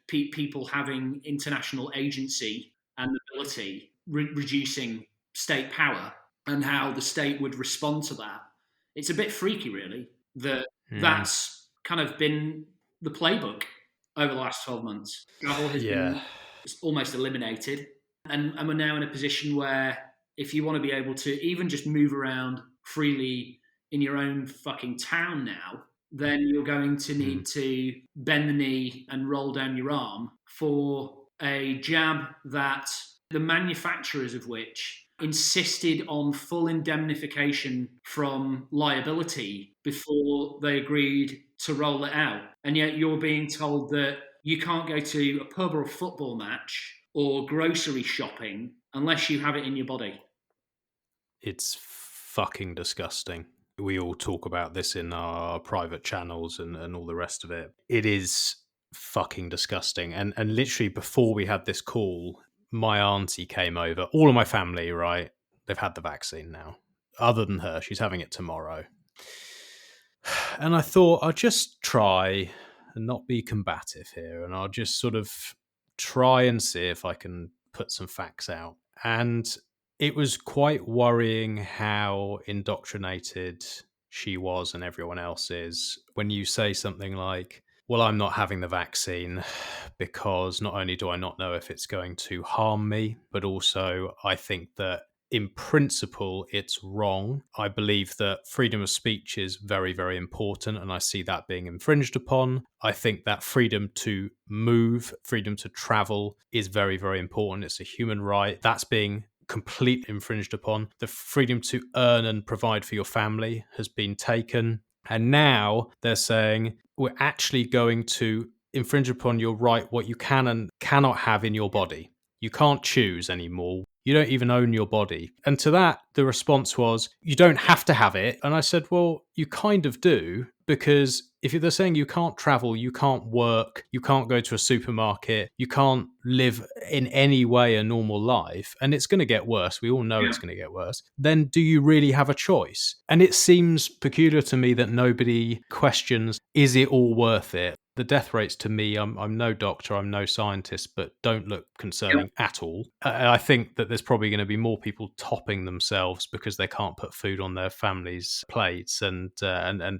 people having international agency and ability reducing state power, and how the state would respond to that. It's a bit freaky, really, that that's kind of been the playbook over the last 12 months. Travel has been almost eliminated, and we're now in a position where if you want to be able to even just move around freely in your own fucking town now, then you're going to need to bend the knee and roll down your arm for a jab that the manufacturers of which insisted on full indemnification from liability before they agreed to roll it out. And yet you're being told that you can't go to a pub or a football match or grocery shopping unless you have it in your body. It's fucking disgusting. We all talk about this in our private channels and all the rest of it. It is fucking disgusting. And literally before we had this call, my auntie came over. All of my family, right? They've had the vaccine now. Other than her, she's having it tomorrow. And I thought I'll just try and not be combative here. And I'll just sort of try and see if I can put some facts out. And it was quite worrying how indoctrinated she was and everyone else is when you say something like, well, I'm not having the vaccine because not only do I not know if it's going to harm me, but also I think that in principle, it's wrong. I believe that freedom of speech is very, very important, and I see that being infringed upon. I think that freedom to move, freedom to travel is very, very important. It's a human right. That's being completely infringed upon. The freedom to earn and provide for your family has been taken. And now they're saying we're actually going to infringe upon your right, what you can and cannot have in your body. You can't choose anymore. You don't even own your body. And to that, the response was, you don't have to have it. And I said, well, you kind of do, because if they're saying you can't travel, you can't work, you can't go to a supermarket, you can't live in any way a normal life, and it's going to get worse. We all know it's going to get worse. Then do you really have a choice? And it seems peculiar to me that nobody questions, is it all worth it? The death rates to me, I'm no doctor, I'm no scientist, but don't look concerning at all. I think that there's probably going to be more people topping themselves because they can't put food on their families' plates, and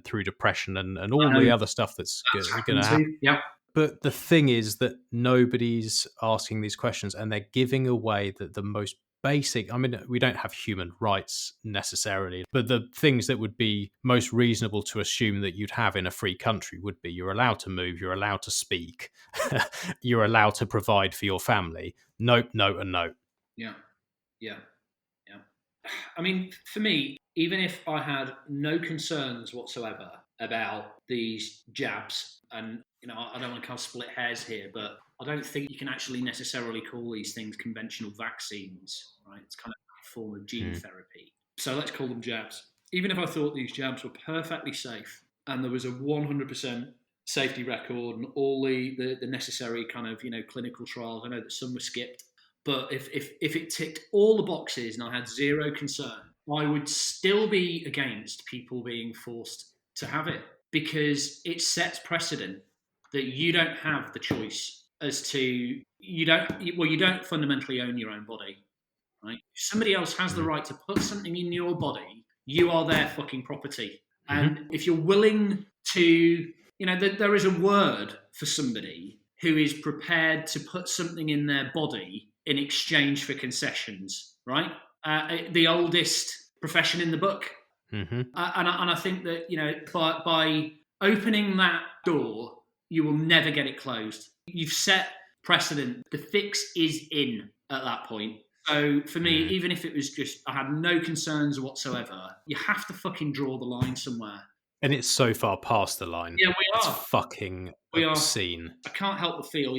through depression and all the other stuff that's going to happen. Yeah. But the thing is that nobody's asking these questions, and they're giving away the most basic. I mean, we don't have human rights necessarily, but the things that would be most reasonable to assume that you'd have in a free country would be you're allowed to move, you're allowed to speak, you're allowed to provide for your family. Nope, no, and no. Yeah. I mean, for me, even if I had no concerns whatsoever about these jabs, and I don't want to kind of split hairs here, but I don't think you can actually necessarily call these things conventional vaccines, right? It's kind of a form of gene therapy. So let's call them jabs. Even if I thought these jabs were perfectly safe and there was a 100% safety record and all the necessary kind of, clinical trials, I know that some were skipped, but if it ticked all the boxes and I had zero concern, I would still be against people being forced to have it, because it sets precedent that you don't have the choice as to, you don't fundamentally own your own body, right? If somebody else has the right to put something in your body, you are their fucking property. And if you're willing to, there is a word for somebody who is prepared to put something in their body in exchange for concessions, right? The oldest profession in the book, Mm-hmm. And I think that, by opening that door, you will never get it closed. You've set precedent. The fix is in at that point. So for me, even if it was just, I had no concerns whatsoever, you have to fucking draw the line somewhere. And it's so far past the line. Yeah, we It's are. fucking We are. obscene. I can't help but feel,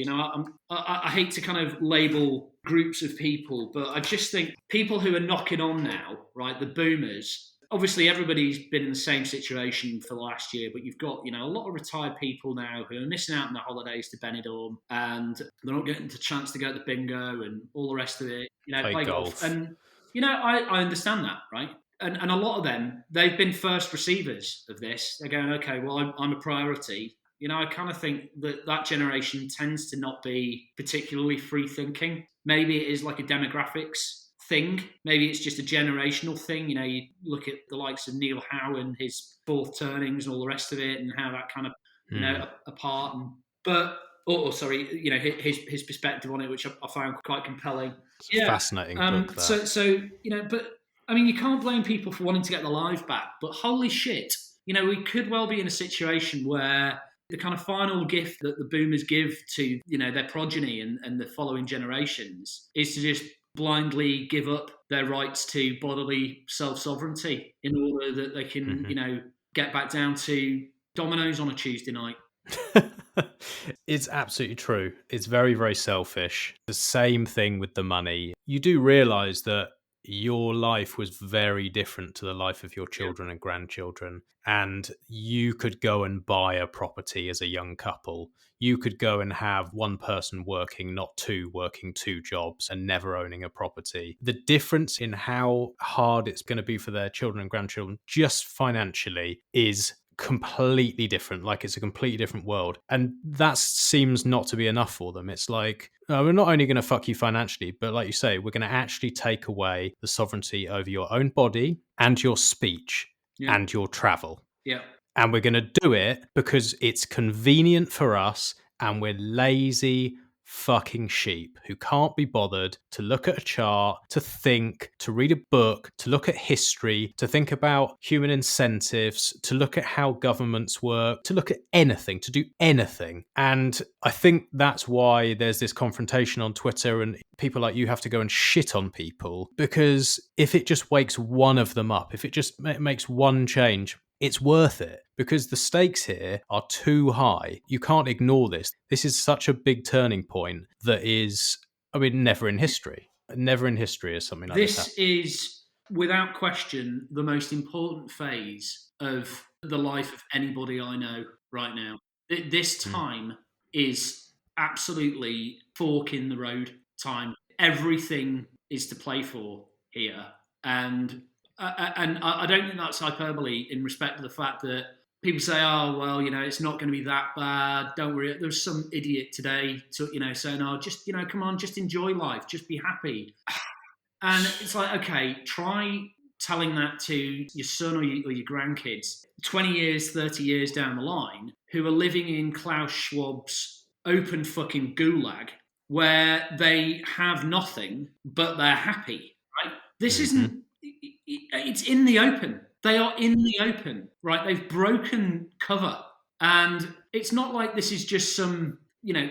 I hate to kind of label groups of people, but I just think people who are knocking on now, right, the boomers, obviously everybody's been in the same situation for the last year, but you've got, a lot of retired people now who are missing out on the holidays to Benidorm, and they're not getting the chance to go to the bingo and all the rest of it, play golf. And, I understand that, right? And a lot of them, they've been first receivers of this. They're going, okay, well, I'm a priority. I kind of think that generation tends to not be particularly free thinking. Maybe it is like a demographics thing. Maybe it's just a generational thing. You look at the likes of Neil Howe and his fourth turnings and all the rest of it, and how that kind of, apart. His perspective on it, which I found quite compelling. It's a fascinating book. That. But I mean, you can't blame people for wanting to get their lives back. But holy shit, we could well be in a situation where the kind of final gift that the boomers give to, their progeny and the following generations is to just blindly give up their rights to bodily self-sovereignty in order that they can, get back down to Domino's on a Tuesday night. It's absolutely true. It's very, very selfish. The same thing with the money. You do realise that your life was very different to the life of your children and grandchildren. And you could go and buy a property as a young couple. You could go and have one person working, not two, working two jobs and never owning a property. The difference in how hard it's going to be for their children and grandchildren, just financially, is completely different. Like, it's a completely different world. And that seems not to be enough for them. It's like, we're not only going to fuck you financially, but like you say, we're going to actually take away the sovereignty over your own body and your speech and your travel. Yeah. And we're going to do it because it's convenient for us, and we're lazy fucking sheep who can't be bothered to look at a chart, to think, to read a book, to look at history, to think about human incentives, to look at how governments work, to look at anything, to do anything. And I think that's why there's this confrontation on Twitter, and people like you have to go and shit on people, because if it just wakes one of them up, if it just makes one change, it's worth it, because the stakes here are too high. You can't ignore this. This is such a big turning point that is, never in history. Never in history is something like this. This is, without question, the most important phase of the life of anybody I know right now. This time is absolutely fork in the road time. Everything is to play for here. And I don't think that's hyperbole in respect to the fact that people say, oh, well, it's not going to be that bad. Don't worry. There's some idiot today, saying, oh, just, come on, just enjoy life. Just be happy. And it's like, okay, try telling that to your son or your grandkids 20 years, 30 years down the line, who are living in Klaus Schwab's open fucking gulag, where they have nothing, but they're happy, right? This isn't... It's in the open. They are in the open, right? They've broken cover. And it's not like this is just some,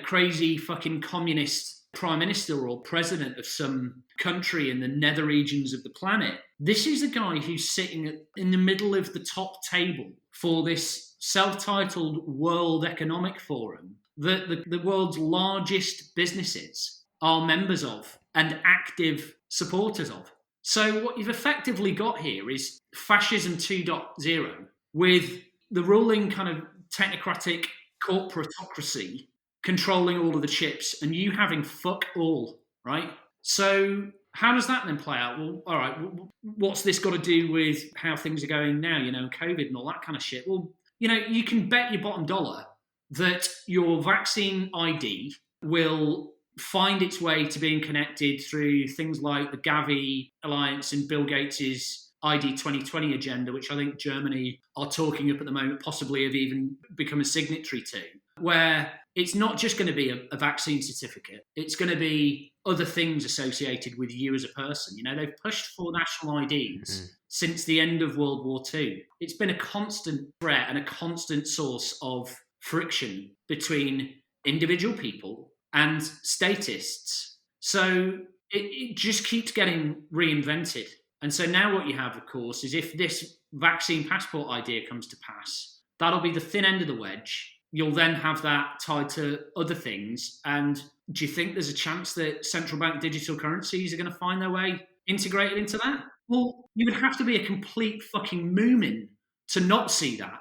crazy fucking communist prime minister or president of some country in the nether regions of the planet. This is a guy who's sitting in the middle of the top table for this self-titled World Economic Forum that the world's largest businesses are members of and active supporters of. So what you've effectively got here is fascism 2.0 with the ruling kind of technocratic corporatocracy controlling all of the chips and you having fuck all, right? So how does that then play out? Well, all right, what's this got to do with how things are going now, COVID and all that kind of shit? Well, you can bet your bottom dollar that your vaccine ID will find its way to being connected through things like the Gavi Alliance and Bill Gates's ID 2020 agenda, which I think Germany are talking up at the moment, possibly have even become a signatory to, where it's not just going to be a vaccine certificate. It's going to be other things associated with you as a person. You know, they've pushed for national IDs since the end of World War II. It's been a constant threat and a constant source of friction between individual people and statists. So it just keeps getting reinvented. And so now what you have, of course, is if this vaccine passport idea comes to pass, that'll be the thin end of the wedge. You'll then have that tied to other things. And do you think there's a chance that central bank digital currencies are going to find their way integrated into that? Well, you would have to be a complete fucking moomin to not see that,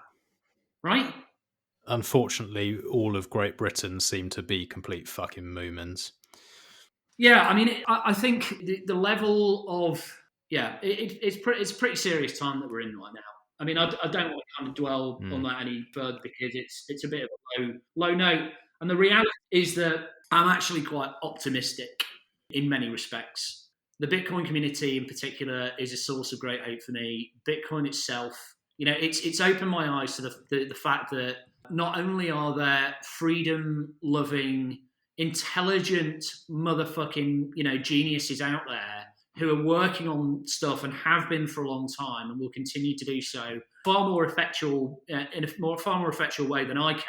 right? Unfortunately, all of Great Britain seem to be complete fucking moomins. Yeah, I mean, I think the level of it's pretty serious time that we're in right now. I mean, I don't want to kind of dwell on that any further because it's a bit of a low note. And the reality is that I'm actually quite optimistic in many respects. The Bitcoin community in particular is a source of great hope for me. Bitcoin itself, you know, it's opened my eyes to the fact that not only are there freedom-loving, intelligent motherfucking, you know, geniuses out there who are working on stuff and have been for a long time and will continue to do so far more effectual in a far more effectual way than I can.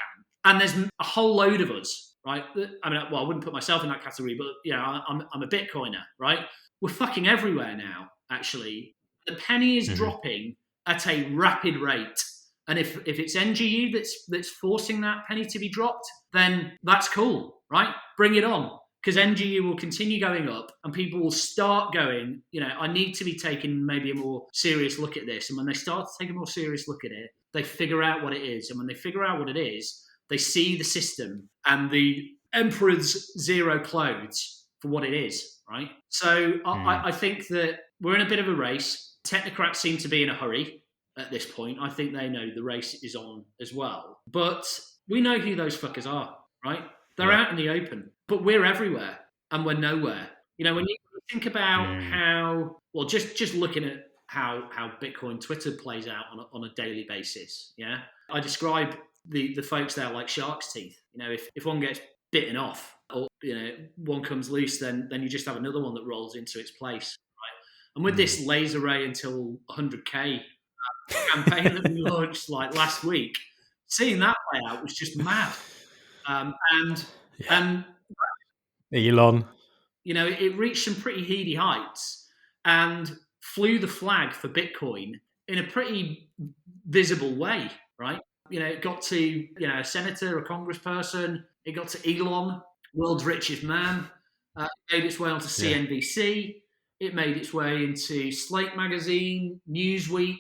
And there's a whole load of us, right? I mean, well, I wouldn't put myself in that category, but you know, I'm a Bitcoiner, right? We're fucking everywhere now. Actually, the penny is dropping at a rapid rate. And if it's NGU that's forcing that penny to be dropped, then that's cool, right? Bring it on. Because NGU will continue going up and people will start going, you know, I need to be taking maybe a more serious look at this. And when they start to take a more serious look at it, they figure out what it is. And when they figure out what it is, they see the system and the emperor's zero clothes for what it is, right? So I think that we're in a bit of a race. Technocrats seem to be in a hurry at this point. I think they know the race is on as well. But we know who those fuckers are, right? They're out in the open, but we're everywhere and we're nowhere. You know, when you think about how, well, just looking at how Bitcoin Twitter plays out on a daily basis, yeah? I describe the folks there like shark's teeth. You know, if one gets bitten off or, you know, one comes loose, then you just have another one that rolls into its place, right? And with this laser ray until 100K campaign that we launched like last week, seeing that play out was just mad. And Elon, you know, it reached some pretty heady heights and flew the flag for Bitcoin in a pretty visible way, right? You know, it got to, you know, a senator, a congressperson, it got to Elon, world's richest man. It made its way onto CNBC. It made its way into Slate magazine, Newsweek.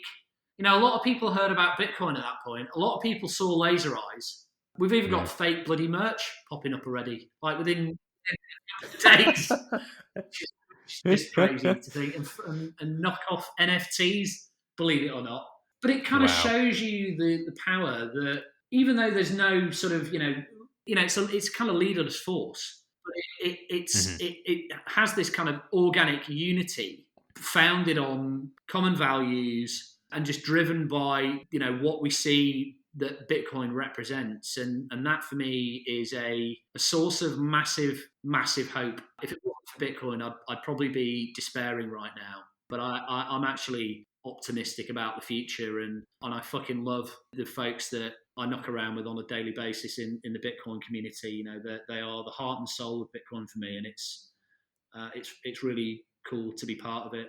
You know, a lot of people heard about Bitcoin at that point. A lot of people saw laser eyes. We've even got fake bloody merch popping up already, like within days. It's just crazy to think. And knock off NFTs, believe it or not. But it kind of shows you the power that even though there's no sort of, you know, it's kind of leaderless force, but it has this kind of organic unity founded on common values and just driven by, you know, what we see that Bitcoin represents. And that for me is a source of massive hope. If it wasn't for Bitcoin, I'd probably be despairing right now. But I'm actually optimistic about the future, and I fucking love the folks that I knock around with on a daily basis in the Bitcoin community. You know, that they are the heart and soul of Bitcoin for me, and it's really cool to be part of it.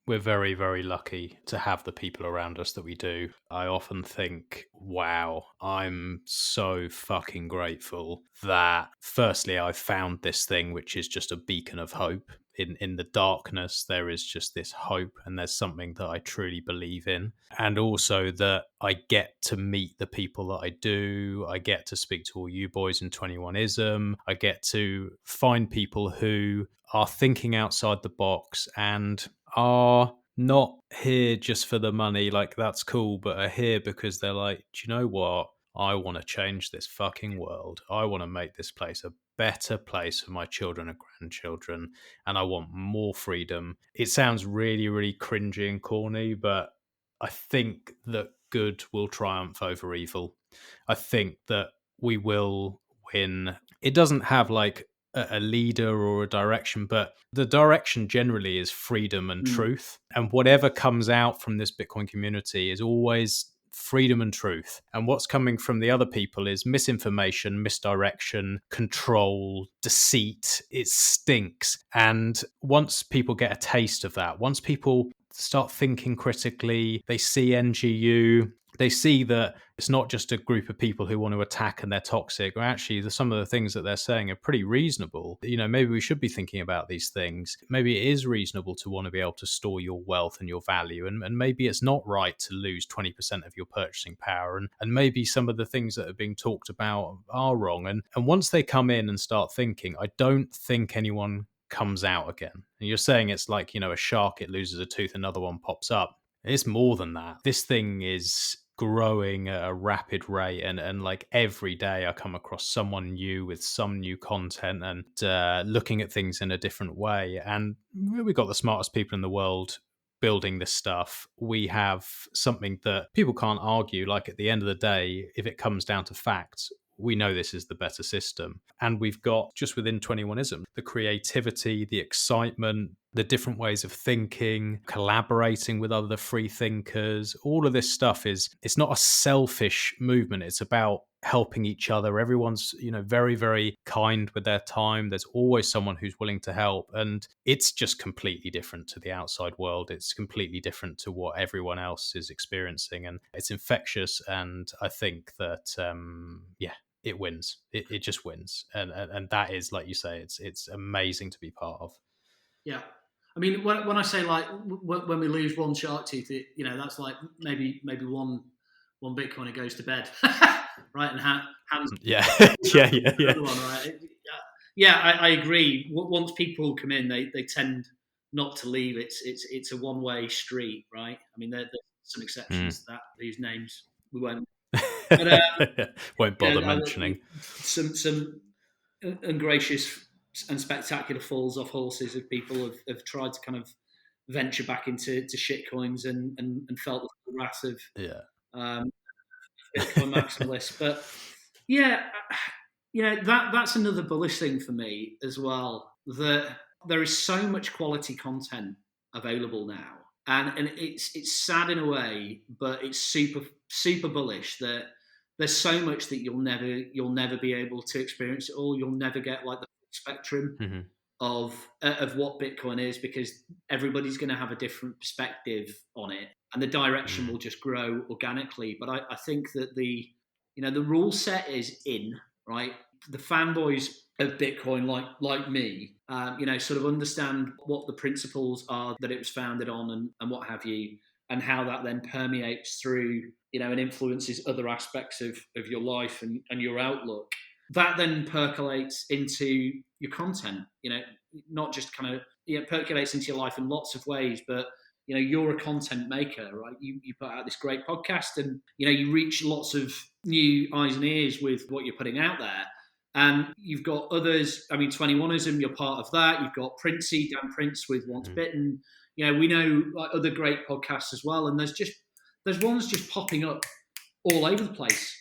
we're very, very lucky to have the people around us that we do. I often think, wow, I'm so fucking grateful that firstly, I found this thing, which is just a beacon of hope. In the darkness, there is just this hope, and there's something that I truly believe in. And also that I get to meet the people that I do. I get to speak to all you boys in 21ism. I get to find people who are thinking outside the box and are not here just for the money, like that's cool, but are here because they're like, do you know what? I want to change this fucking world. I want to make this place a better place for my children and grandchildren, and I want more freedom. It sounds really, really cringy and corny, but I think that good will triumph over evil. I think that we will win. It doesn't have like a leader or a direction, but the direction generally is freedom and truth. And whatever comes out from this Bitcoin community is always freedom and truth. And what's coming from the other people is misinformation, misdirection, control, deceit. It stinks. And once people get a taste of that, once people start thinking critically, they see NGU, they see that it's not just a group of people who want to attack and they're toxic, or actually some of the things that they're saying are pretty reasonable. Maybe we should be thinking about these things. Maybe it is reasonable to want to be able to store your wealth and your value. And maybe it's not right to lose 20% of your purchasing power. And maybe some of the things that are being talked about are wrong. And once they come in and start thinking, I don't think anyone comes out again. And you're saying it's like, a shark, it loses a tooth, another one pops up. It's more than that. This thing is growing at a rapid rate, and like every day I come across someone new with some new content and looking at things in a different way. And we've got the smartest people in the world building this stuff. We have something that people can't argue. Like at the end of the day, if it comes down to facts, we know this is the better system. And we've got, just within 21ism, the creativity, the excitement, the different ways of thinking, collaborating with other free thinkers. All of this stuff it's not a selfish movement. It's about helping each other. Everyone's, very, very kind with their time. There's always someone who's willing to help. And it's just completely different to the outside world. It's completely different to what everyone else is experiencing. And it's infectious. And I think that, it wins. It just wins. And that is, like you say, it's amazing to be part of. Yeah. I mean, when I say like when we lose one shark tooth, that's like maybe one Bitcoiner goes to bed, right? And hands yeah. One, right? Yeah, I agree. Once people come in, they tend not to leave. It's a one-way street, right? I mean, there's some exceptions to that whose names we won't. But, won't bother mentioning. Some ungracious and spectacular falls off horses of people have tried to kind of venture back into shitcoins and felt the wrath of Bitcoin maximalists. But that's another bullish thing for me as well, that there is so much quality content available now, and it's sad in a way, but it's super bullish that there's so much that you'll never be able to experience it all. You'll never get like the spectrum of what Bitcoin is, because everybody's going to have a different perspective on it, and the direction will just grow organically. But I think that the rule set is in, right? The fanboys of Bitcoin, like me, sort of understand what the principles are that it was founded on and what have you, and how that then permeates through, and influences other aspects of your life and your outlook. That then percolates into your content, not just kind of, percolates into your life in lots of ways, but, you're a content maker, right? You put out this great podcast and, you reach lots of new eyes and ears with what you're putting out there. And you've got others, 21ism, you're part of that. You've got Princey, Dan Prince with Once Bitten. We know like other great podcasts as well. And there's ones just popping up all over the place.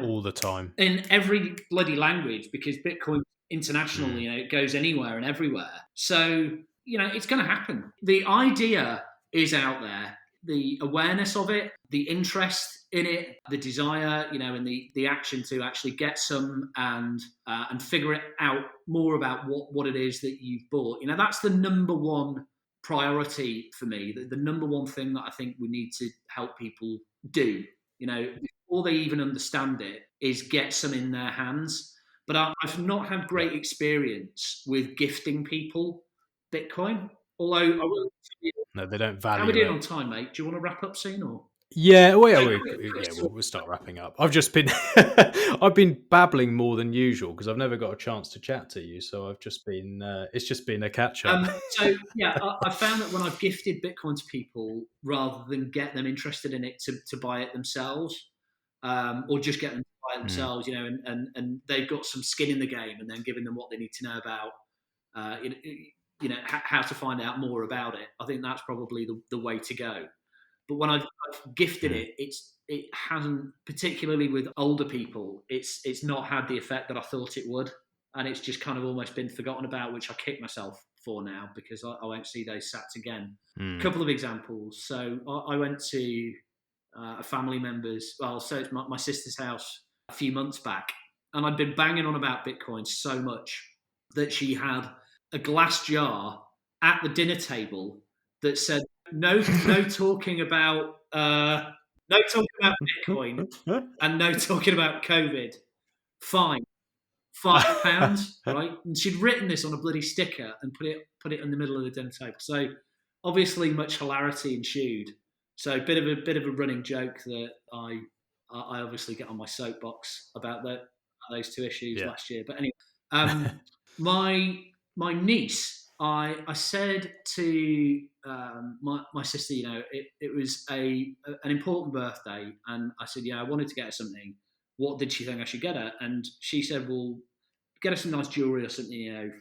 All the time. In every bloody language, because Bitcoin international, it goes anywhere and everywhere. So, it's going to happen. The idea is out there. The awareness of it, the interest in it, the desire, and the action to actually get some and figure it out more about what it is that you've bought. That's the number one priority for me. The number one thing that I think we need to help people do, before they even understand it, is get some in their hands. But I've not had great experience with gifting people Bitcoin. Although I will. No, they don't value it. How are we doing on time, mate? Do you want to wrap up soon, or? Yeah, we'll start wrapping up. I've just been, I've been babbling more than usual because I've never got a chance to chat to you. So I've just been, it's just been a catch up. I found that when I've gifted Bitcoin to people, rather than get them interested in it to buy it themselves, or just get them to buy it themselves, and they've got some skin in the game, and then giving them what they need to know about, how to find out more about it. I think that's probably the way to go. But when I've gifted it, it hasn't, particularly with older people, it's not had the effect that I thought it would, and it's just kind of almost been forgotten about, which I kick myself for now because I won't see those sats again. A couple of examples. So I went to a family member's, so it's my sister's house a few months back, and I'd been banging on about Bitcoin so much that she had a glass jar at the dinner table that said no talking about Bitcoin and no talking about COVID. Fine, £5, right? And she'd written this on a bloody sticker and put it in the middle of the dinner table. So obviously much hilarity ensued. So bit of a running joke that I obviously get on my soapbox about those two issues last year. But anyway, my niece, I said to my sister, it was an important birthday, and I said, I wanted to get her something. What did she think I should get her? And she said, well, get her some nice jewelry or something,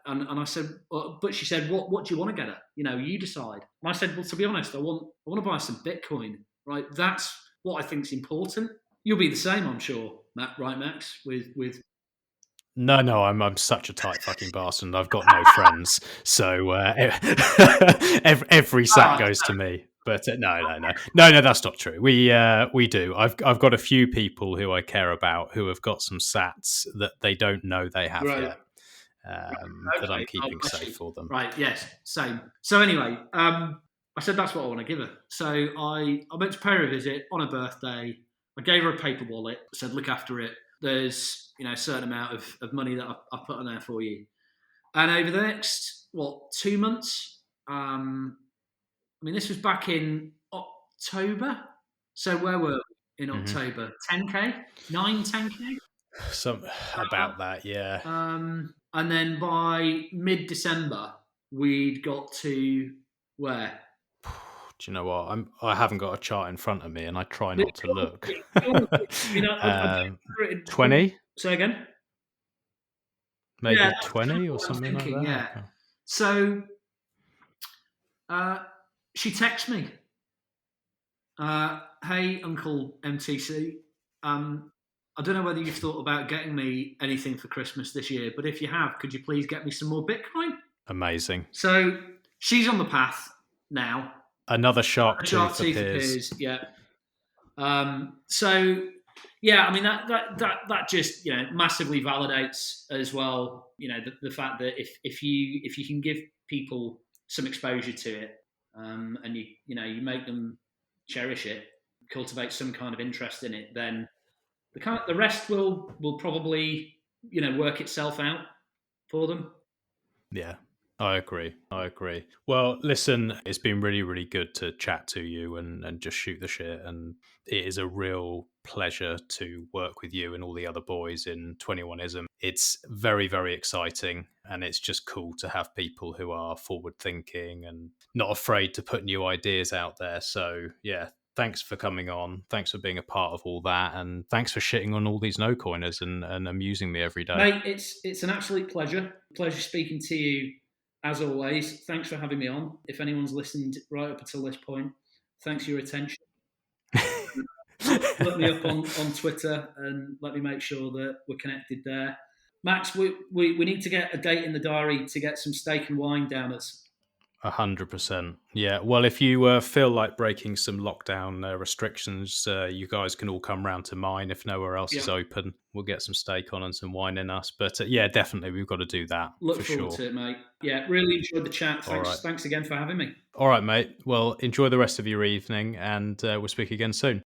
And I said, but she said, what do you want to get her? You decide. And I said, well, to be honest, I want to buy some Bitcoin, right? That's what I think's important. You'll be the same, I'm sure, Matt, right, Max? With No, I'm such a tight fucking bastard. I've got no friends, so every sack goes to me. But no, that's not true. We do. I've got a few people who I care about who have got some sats that they don't know they have yet. That I'm keeping safe for them. Right, yes, same. So anyway, I said that's what I want to give her. So I went to pay her a visit on her birthday. I gave her a paper wallet. I said, look after it. There's a certain amount of money that I put on there for you. And over the next, 2 months, this was back in October. So where were we in October? 10K? 10K? Some about that, yeah. And then by mid-December, we'd got to where? Do you know what? I haven't got a chart in front of me, and I try not to look. 20? Say again? Maybe 20 or something like that. Yeah. Okay. So she texts me, hey, Uncle MTC, I don't know whether you've thought about getting me anything for Christmas this year, but if you have, could you please get me some more Bitcoin? Amazing. So she's on the path now. Another shark tooth appears. Yeah. So yeah, that just massively validates as well. The fact that if you can give people some exposure to it, and you make them cherish it, cultivate some kind of interest in it, then the rest will probably work itself out for them. Yeah. I agree. Well, listen, it's been really, really good to chat to you and just shoot the shit. And it is a real pleasure to work with you and all the other boys in 21ism. It's very, very exciting. And it's just cool to have people who are forward thinking and not afraid to put new ideas out there. So, yeah, thanks for coming on. Thanks for being a part of all that. And thanks for shitting on all these no-coiners and amusing me every day. Mate, it's an absolute pleasure. Pleasure speaking to you. As always, thanks for having me on. If anyone's listened right up until this point, thanks for your attention. Look me up on Twitter and let me make sure that we're connected there. Max, we need to get a date in the diary to get some steak and wine down us. 100%. Yeah. Well, if you feel like breaking some lockdown restrictions, you guys can all come round to mine if nowhere else is open. We'll get some steak on and some wine in us. But yeah, definitely, we've got to do that. Look forward to it, mate. Yeah, really enjoyed the chat. Thanks again for having me. All right, mate. Well, enjoy the rest of your evening, and we'll speak again soon.